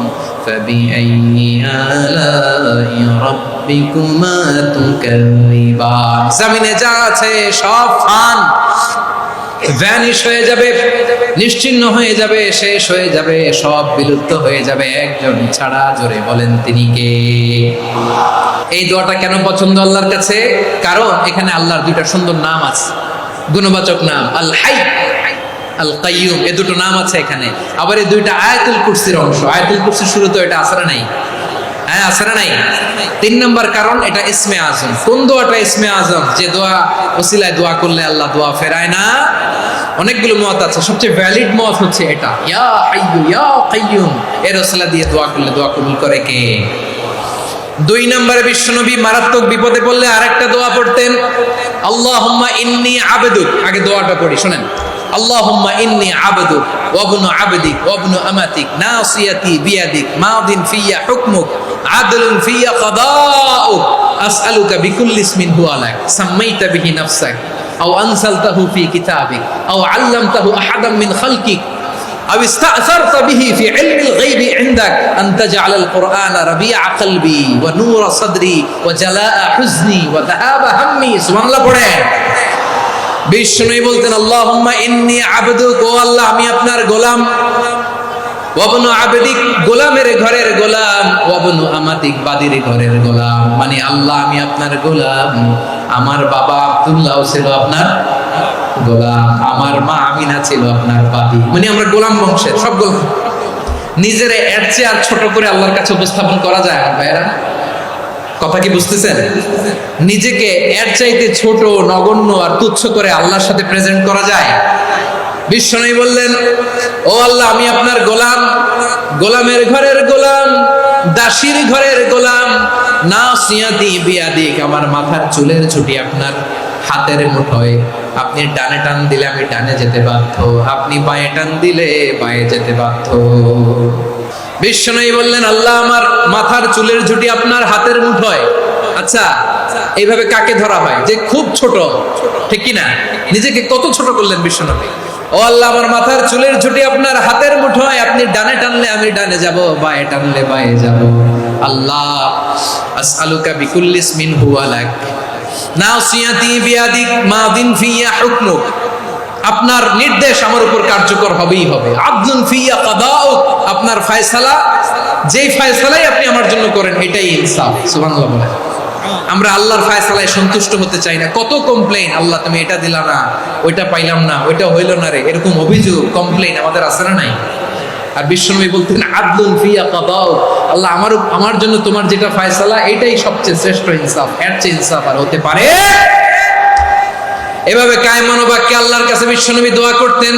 S1: ফাবিআইয়ি আলাই রাব্বিকুমা তুকাযিবান। জমিনে যা আছে সব ফান, ভ্যানিশ হয়ে যাবে, নিশ্চিহ্ন হয়ে যাবে, শেষ হয়ে যাবে, সব বিলুপ্ত হয়ে যাবে, একজন ছাড়া। জোরে বলেন তিনি কে? এই দোয়াটা কেন পছন্দ আল্লাহর কাছে? কারণ এখানে আল্লাহর 2টা সুন্দর নাম আছে, গুণবাচক নাম, আল হাই, আল কাইয়ুম। এই 2টো নাম আছে এখানে। আবার এই 2টা আয়াতুল কুরসির অংশ। আয়াতুল কুরসির শুরুতে এটা আছে না নাই? হ্যাঁ, আছে না নাই? 3 নম্বর কারণ এটা ইসমে আজম। কোন দোয়াটা ইসমে আজম? যে দোয়া ওসিলায় দোয়া করলে আল্লাহ দোয়া ফেরায় না। অনেকগুলো মত আছে, সবচেয়ে ভ্যালিড মত হচ্ছে এটা, ইয়া হাইয়ু ইয়া কাইয়ুম। এর ওসিলা দিয়ে দোয়া করলে দোয়া কবুল করে কে? 2 নম্বরে বিশ্বনবী মারাত্মক বিপদে পড়লে আরেকটা দোয়া পড়তেন, আল্লাহুম্মা ইন্নী আবদুক। আগে দোয়াটা পড়ি, শুনেন। আল্লাহুম্মা ইন্নী আবদুক ওয়া ইবনু আবদিক ওয়া ইবনু আমাতিক নাসিয়াতি বিয়াদিক মাদিন ফিয়া হুকমুক আদলুন ফিয়া কাদাউক আসআলুকা বিকুল্লি ইসমিন হুয়া লাক সাম্মাইতা বিহি নাফসাক আও আনসালতাহু ফি কিতাবিক আও আল্লামতাহু আহাদাম মিন খালকিক أو استأثرت به في علم الغيب عندك أن تجعل القرآن ربيع قلبي ونور صدري وجلاء حزني وذهاب همي। سبحان الله পড়েন। বিষ্ণু বলতেন আল্লাহুম্মা ইন্নী আবদুক, ও আল্লাহ আমি আপনার গোলাম, ওয়াবনু আবদিক, গোলামের ঘরের গোলাম, ওয়াবনু আমাতিক, বাদির ঘরের গোলাম। মানে আল্লাহ আমি আপনার গোলাম। আমার বাবা আব্দুল্লাহ ছিল আপনার গোলাম, আমার মা আমিনা ছিল আপনার বাদী। মানে আমরা গোলাম বংশের, সব গোলাম। নিজের এর চেয়ে আর ছোট করে আল্লাহর কাছে উপস্থাপন করা যায় আমার ভাইয়েরা? কথা কি বুঝতেছেন? নিজেকে এর চাইতে ছোট, নগণ্য আর তুচ্ছ করে আল্লাহর সাথে প্রেজেন্ট করা যায়? বিশ্বনবী বললেন ও আল্লাহ আমি আপনার গোলাম, গোলামের ঘরের গোলাম, দাসীর ঘরের গোলাম, নাসিয়াতি বিয়াদিক, আমার মাথার চুলের ছুটি আপনার হাতের মুঠোয়। আপনি ডানে টান দিলে আমি ডানে যেতে বাধ্য, আপনি বাঁয়ে টান দিলে বাঁয়ে যেতে বাধ্য। বিশ্বনবী বললেন, আল্লাহ আমার মাথার চুলের ঝুঁটি আপনার হাতের মুঠোয়। আচ্ছা, এইভাবে কাকে ধরা হয়? যে খুব ছোট, ঠিক কি না? নিজেকে কত ছোট করলেন বিশ্বনবী। ও আল্লাহ, আমার মাথার চুলের ঝুঁটি আপনার হাতের মুঠোয়, আপনি ডানে টানলে আমি ডানে যাব, বাঁয়ে টানলে বাঁয়ে যাব। আল্লাহ, আসআলুকা বিকুল্লি ইসমিন হুয়া লাক, নাসিয়াতি বিয়াদিক, মাদিন ফিয়া হুকমুক। আপনার নির্দেশ আমার উপর কার্যকর হবেই হবে। আদলুন ফিয়া কাদাউক, আপনার ফয়সালা, যেই ফয়সালাই আপনি আমার জন্য করেন এটাই ইনসাফ। সুবহানাল্লাহ বলে। আমরা আল্লাহর ফয়সালায় সন্তুষ্ট হতে চাই না। কত কমপ্লেইন, আল্লাহ তুমি এটা দিলা না, ওইটা পাইলাম না, ওইটা হইল না রে, এরকম অভিযোগ কমপ্লেইন আমাদের আছে না নাই? আর বিশ্বনবী বলতেন, আদলুন ফিয়া কাদাউক, আল্লাহ আমার জন্য তোমার যেটা ফয়সালা এটাই সবচেয়ে শ্রেষ্ঠ ইনসাফ, এর চেয়ে ইনসাফ আর হতে পারে? এভাবে কায় মনোবাক্যে আল্লাহর কাছে বিশ্বনবী দোয়া করতেন।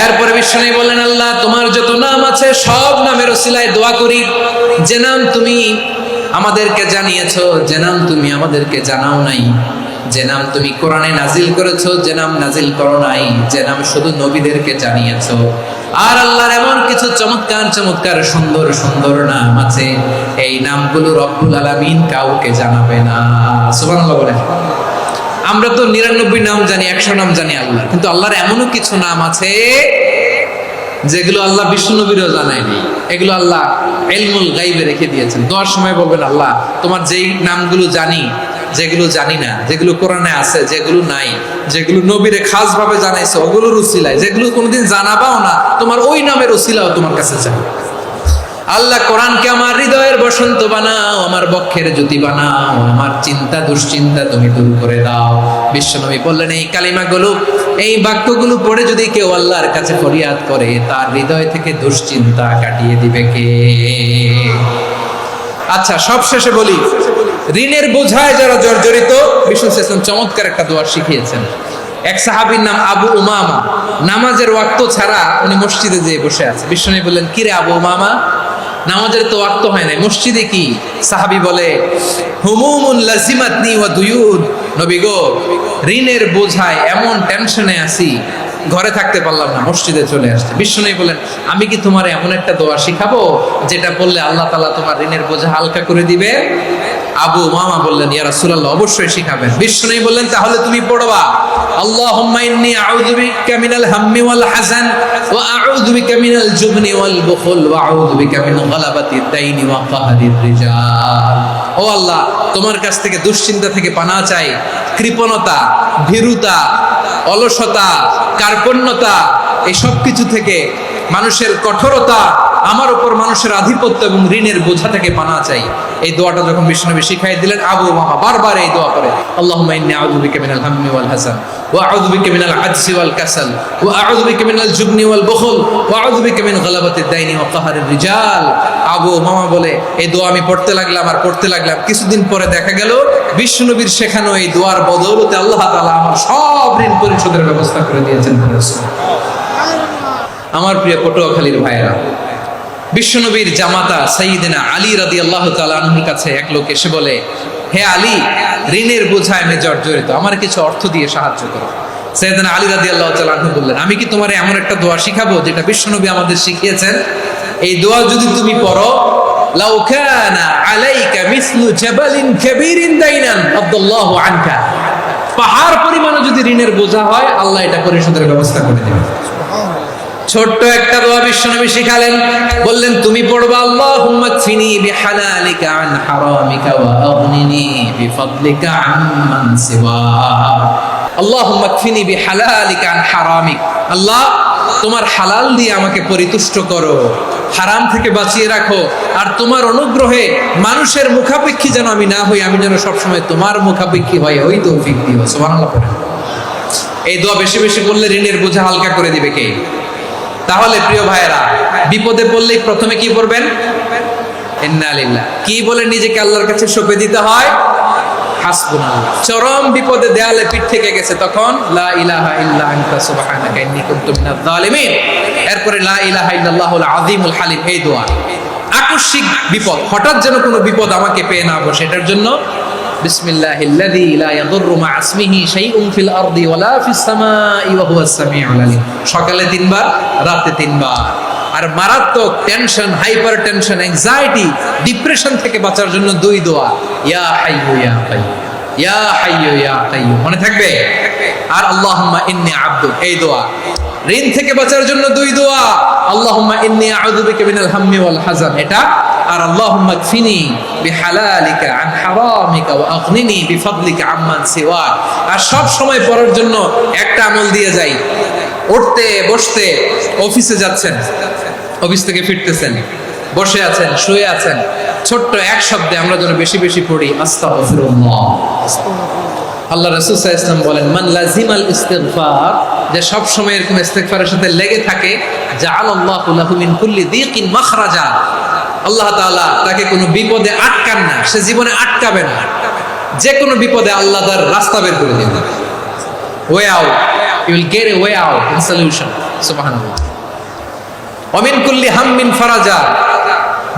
S1: এরপরে বিশ্বনবী বললেন, আল্লাহ তোমার যত নাম আছে সব নামের ওসিলায় দোয়া করি, যে নাম তুমি আমাদেরকে জানিয়েছো, যে নাম তুমি আমাদেরকে জানাও নাই, যে নাম তুমি কোরআনে নাজিল করেছো, যে নাম নাজিল করো নাই, যে নাম শুধু নবীদেরকে জানিয়েছো। আর আল্লাহর এমন কিছু চমৎকার চমৎকার সুন্দর সুন্দর নাম আছে, এই নামগুলো রব্বুল আলামিন কাউকে জানাবে না। সুবহানাল্লাহ বলেন। আমরা তো 99 নাম জানি, 100 নাম জানি আল্লাহ, কিন্তু আল্লাহর এমনও কিছু নাম আছে যেগুলো আল্লাহ বিশ্বনবীরও জানায়নি। এগুলো আল্লাহ ইলমুল গায়বে রেখে দিয়েছেন। দোয়ার সময় বলবেন, আল্লাহ তোমার যেই নামগুলো জানি, যেগুলো জানি না, যেগুলো কোরআনে আছে, যেগুলো নাই, যেগুলো নবীরে খাস ভাবে জানাইছো ওগুলোর উসিলায়, যেগুলো কোনোদিন জানাবাও না তোমার ওই নামের উসিলাও তোমার কাছে চাই। আল্লাহ কোরআনকে আমার হৃদয়ের বসন্ত বানাও, আমার বক্ষের জ্যোতি বানাও, আমার চিন্তা দুশ্চিন্তা তুমি দূর করে দাও। বিশ্বনবী বললেন, এই কালিমাগুলো, এই বাক্যগুলো পড়ে যদি কেউ আল্লাহর কাছে ফরিয়াদ করে, তার হৃদয় থেকে দুশ্চিন্তা কাটিয়ে দিবে কে? আচ্ছা, সব শেষে বলি, ঋণের বোঝায় যারা জর্জরিত, বিষ্ণু ইসলাম চমৎকার একটা দোয়া শিখিয়েছেন। এক সাহাবীর নাম আবু উমামা, নামাজের ওয়াক্ত ছাড়া উনি মসজিদে যেয়ে বসে আছে। বিষ্ণু বললেন, কিরে আবু উমামা, নামাজের তো ওয়াক্ত হয় না, মসজিদে কি? সাহাবী বলে, হুমুমুন লাজিমাতনি ওয়া দুয়ুদ, নবী গো, ঋণের বোঝায় এমন টেনশনে আছি, ঘরে থাকতে পারলাম না, মসজিদে চলে আসছে। বিশ্বনবী বলেন, আমি কি তোমার এমন একটা দোয়া শিখাবো যেটা বললে আল্লাহ তাআলা তোমার ঋণের বোঝা হালকা করে দিবে? আবু উমামা বললেন, ইয়া রাসূলুল্লাহ, অবশ্যই শিখাবেন। বিশ্বনবী বললেন, তাহলে তুমি পড়বা, আল্লাহুম্মা ইন্নী আউযু বিকা মিনাল হাম্মি ওয়াল হাযান ওয়া আউযু বিকা মিনাল জুবনি ওয়াল বুখল ওয়া আউযু বিকা মিন গালাবাতিদ দাইনি ওয়া কাহরির রিজাল। ও আল্লাহ, তোমার কাছ থেকে দুশ্চিন্তা থেকে পানাহ চাই, কৃপণতা, ভীরুতা, অলসতা, কার্পণ্যতা, এই সব কিছু থেকে, মানুষের কঠোরতা, আমার উপর মানুষের আধিপত্য এবং ঋণের বোঝা থেকে পানাহ চাই। এই দোয়াটা যখন বিশ্বনবী শিখাই দিলেন, আবু উমামা বারবার এই দোয়া করে, আল্লাহুম্মা ইন্নী আউযু বিকা মিনাল হাম্মি ওয়াল হাযান ওয়া আউযু বিকা মিনাল আজজি ওয়াল কাসাল ওয়া আউযু বিকা মিনাল জুবনি ওয়াল বুখল ওয়া আউযু বিকা মিন গালাবাতিদ দাইনি ওয়া কাহরির রিজাল। আবু উমামা বলে, এই দোয়া আমি পড়তে লাগলাম আর পড়তে লাগলাম, কিছুদিন পরে দেখা গেল বিশ্বনবীর শেখানো এই দোয়ার বদৌলতে আল্লাহ তাআলা আমার সব ঋণ পরিশোধের ব্যবস্থা করে দিয়েছেন। আমার প্রিয় পটুয়াখালীর ভাইয়েরা, বিশ্বনবীর জামাতা সাইয়্যিদিনা আলী রাদিয়াল্লাহু তাআলা আনহুর কাছে এক লোক এসে বলে, হে আলী, ঋণের বোঝায় আমি জর্জরিত, আমার কিছু অর্থ দিয়ে সাহায্য করো। সাইয়্যিদিনা আলী রাদিয়াল্লাহু তাআলা আনহু বললেন, আমি কি তোমার এমন একটা দোয়া শিখাবো যেটা বিশ্বনবী আমাদের শিখিয়েছেন? এই দোয়া যদি তুমি পড়ো, লাউ কানা আলাইকা মিসলু জাবালিন কাবীরিন দাইনান আদাল্লাহু আনকা, পাহাড় পরিমাণও যদি ঋণের বোঝা হয়, আল্লাহ এটা পরিশোধের ব্যবস্থা করে দেবেন। ছোট্ট একটা দোয়া বিশ্বনবী শিখালেন, বললেন, তুমি পড়বা, আল্লাহুম্মা কফিনি বিহালালিকা আন হারামিকা ওয়া আগনিনি বিফাদলিকা আম্মান সিওয়াক। আল্লাহুম্মা কফিনি বিহালালিকা আন হারামিক, আল্লাহ তোমার হালাল দিয়ে আমাকে পরিতুষ্ট করো, হারাম থেকে বাঁচিয়ে রাখো, আর তোমার অনুগ্রহে মানুষের মুখাপেক্ষী যেন আমি না হই, আমি যেন সবসময় তোমার মুখাপেক্ষী হই, ওই তৌফিক দিও। সুবহানাল্লাহ। এই দোয়া বেশি বেশি করলে ঋণের বোঝা হালকা করে দিবে কে? তাহলে প্রিয় ভাইয়েরা, বিপদে পড়লেই প্রথমে কি পড়বেন? ইন্না লিল্লাহ। কি বলে নিজেকে আল্লাহর কাছে সঁপে দিতে হয়? হাসবুনাল্লাহ। চরম বিপদে দেয়ালে পিঠ থেকে গেছে, তখন লা ইলাহা ইল্লা আনতা সুবহানাকা ইন্নী কুনতু মিনাজ জালিমিন। এরপরে লা ইলাহা ইল্লাল্লাহুল আযীমুল হালিম, এই দোয়া। আকস্মিক বিপদ, হঠাৎ যেন কোনো বিপদ আমাকে পেয়ে না বসে, এটার জন্য বিসমিল্লাহিল্লাযী লা ইয়াদুররু মা ইসমিহি শাইউন ফিল আরদি ওয়ালা ফিস সামাই ওয়া হুয়াস সামিউল আলীম। সকালে 3 বার, রাতে 3 বার। আর মারাত্মক tension, hyper tension, anxiety, depression থেকে বাঁচার জন্য 2 দোয়া, ইয়া হাইয়্যু ইয়া কাইয়্যুম, ইয়া হাইয়্যু ইয়া কাইয়্যুম, মনে থাকবে? আর আল্লাহুম্মা ইন্নী আবদুক, এই দোয়া। ঋণ থেকে বাঁচার জন্য 2 দোয়া, আল্লাহুম্মা ইন্নী আউযু বিকা মিনাল হাম্মি ওয়াল হাযান, এটা। আর আল্লাহুম্মা কফিনি বিহালালিকা আন হারামিকা ওয়া আগনিনি বিফাদলিকা আম্মান সিওয়াক। আর সব সময় পড়ার জন্য একটা আমল দিয়ে যাই, উঠতে বসতে, অফিসে যাচ্ছেন, অফিস থেকে ফিরতেছেন, বসে আছেন, শুয়ে আছেন, ছোট্ট এক শব্দে আমরা যেন বেশি বেশি পড়ি আস্তাগফিরুল্লাহ। আল্লাহ রাসূল সাল্লাল্লাহু আলাইহি ওয়াসাল্লাম বলেন, মান লাজিমাল ইস্তিগফার, যে সব সময় এরকম ইস্তিগফারের সাথে লেগে থাকে, জাআলাল্লাহু লাহু মিন কুল্লি দীকিন মাখরাজা, আল্লাহ তাআলা তাকে কোনো বিপদে আটকান না, সে জীবনে আটকাবে না, যে কোনো বিপদে আল্লাহ তার রাস্তা বের করে দিবেন, way out, you will get a way out and solution. সুবহানাল্লাহ। ওয়া মিন কুল্লি হাম্মিন ফারাজা,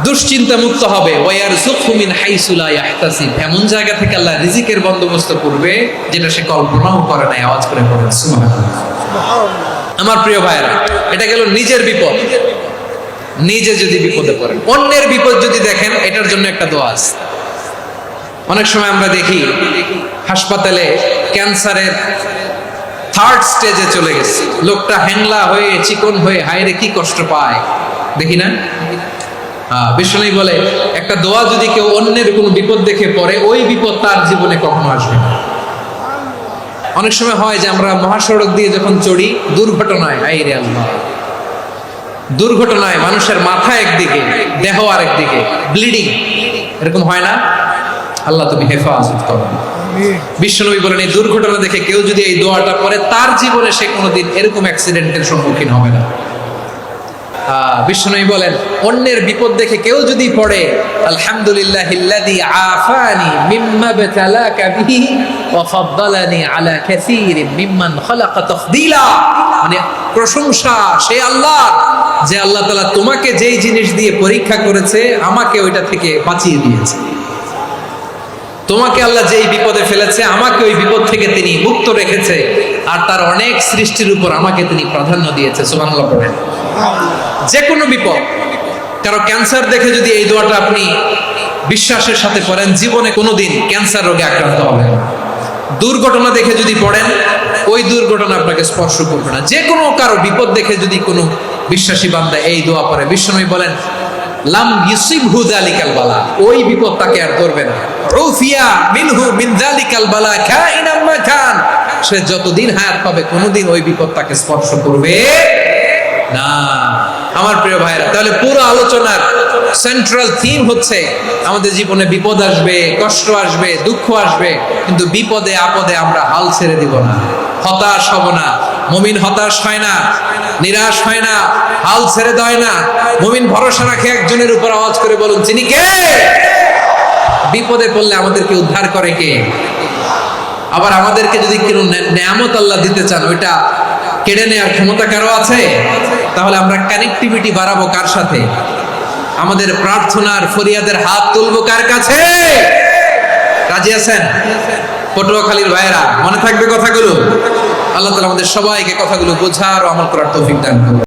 S1: দুশ্চিন্তা মুক্ত হবে, ওয়ারযুকহু মিন হাইসু লা ইয়াহতাসিব, এমন জায়গা থেকে আল্লাহ রিজিকের বন্দোবস্ত করবে যেটা সে কল্পনাও করে নাই। আওয়াজ করে পড়ুন সুবহানাল্লাহ। আমার প্রিয় ভাইরা, এটা গেল নিজের বিপদ। নিজে যদি বিপদে পড়েন, অন্যের বিপদ যদি দেখেন, এটার জন্য একটা দোয়া আছে। অনেক সময় আমরা দেখি হাসপাতালে ক্যান্সারের 3rd স্টেজে চলে গেছে, লোকটা হ্যাংলা হয়ে, চিকন হয়ে, হায়রে কি কষ্ট পায়, দেখি না? বিষ্ণু বলে, একটা দোয়া যদি কেউ অন্যের কোনো বিপদ দেখে পড়ে, ওই বিপদ তার জীবনে কখনো আসবে না। অনেক সময় হয় যে আমরা মহাসড়ক দিয়ে যখন চড়ি, দুর্ঘটনায়, হায়রে আল্লাহ, দুর্ঘটনায় মানুষের মাথা একদিকে, দেহ আরেকদিকে, ব্লিডিং, এরকম হয় না? আল্লাহ তুমি হেফাজত করো। বিশ্বনবী বলেন, এই দুর্ঘটনা দেখে কেউ যদি এই দোয়াটা পড়ে, তার জীবনে সে কোনোদিন এরকম অ্যাক্সিডেন্টের সম্মুখীন হবে না। বিশ্বনবী বলেন, অন্যের বিপদ দেখে কেউ যদি পড়ে, আলহামদুলিল্লাহিল্লাযী আফানি মিম্মা বাতালাকা বিহি ওয়া ফাদ্দালানি আলা কাসীরিন মিম্মান খালাকা তাফদীলা, মানে প্রশংসা সেই আল্লাহ, যে আল্লাহ তাআলা তোমাকে যেই জিনিস দিয়ে পরীক্ষা করেছে, আমাকে ওইটা থেকে বাঁচিয়ে দিয়েছে। তোমাকে আল্লাহ যেই বিপদে ফেলেছে, আমাকে ওই বিপদ থেকে তিনি মুক্ত রেখেছে, আর তার অনেক সৃষ্টির উপর আমাকে তিনি প্রাধান্য দিয়েছে। সুবহানাল্লাহ পড়েন। যে কোনো বিপদ, কারো ক্যান্সার দেখে যদি এই দোয়াটা আপনি বিশ্বাসের সাথে পড়েন, জীবনে কোনোদিন ক্যান্সার রোগে আক্রান্ত হবেন না। দুর্ঘটনা দেখে যদি পড়েন, ওই দুর্ঘটনা আপনাকে স্পর্শ করবে না। যে কোনো কারো বিপদ দেখে যদি কোনো বিশ্বাসী বান্দা এই দোয়া পড়ে, বিশ্বনবী বলেন, লাম ইউসিবহু যালিকাল বালা, ওই বিপদ তাকে আর ধরবে না। উফিয়া মিনহু মিন যালিকাল বালা কাইনাম মা কান, সে যতদিন হায়াত পাবে কোনোদিন ওই বিপদ তাকে স্পর্শ করবে না। আমার প্রিয় ভাইরা, তাহলে পুরো আলোচনার সেন্ট্রাল থিম হচ্ছে, আমাদের জীবনে বিপদ আসবে, কষ্ট আসবে, দুঃখ আসবে, কিন্তু বিপদে আপদে আমরা হাল ছেড়ে দিব না, হতাশ হব না। মুমিন হতাশ হয় না, নিরাশ হয় না, হাল ছেড়ে দেয় না। মুমিন ভরসা রাখে একজনের উপর। আওয়াজ করে বলুন, তিনি কে? বিপদে পড়লে আমাদেরকে উদ্ধার করে কে? আবার আমাদেরকে যদি কোনো নেয়ামত আল্লাহ দিতে চান, ওইটা কেড়ে নেওয়ার ক্ষমতা কারো আছে? তাহলে আমরা কানেক্টিভিটি বাড়াবো কার সাথে? আমাদের প্রার্থনার ফরিয়াদের হাত তুলবো কার কাছে? রাজি আছেন? পটুয়াখালীর ভাইয়েরা, মনে থাকবে কথাগুলো? আল্লাহ তাআলা আমাদের সবাইকে কথাগুলো বোঝার ও আমল করার তৌফিক দান করুন।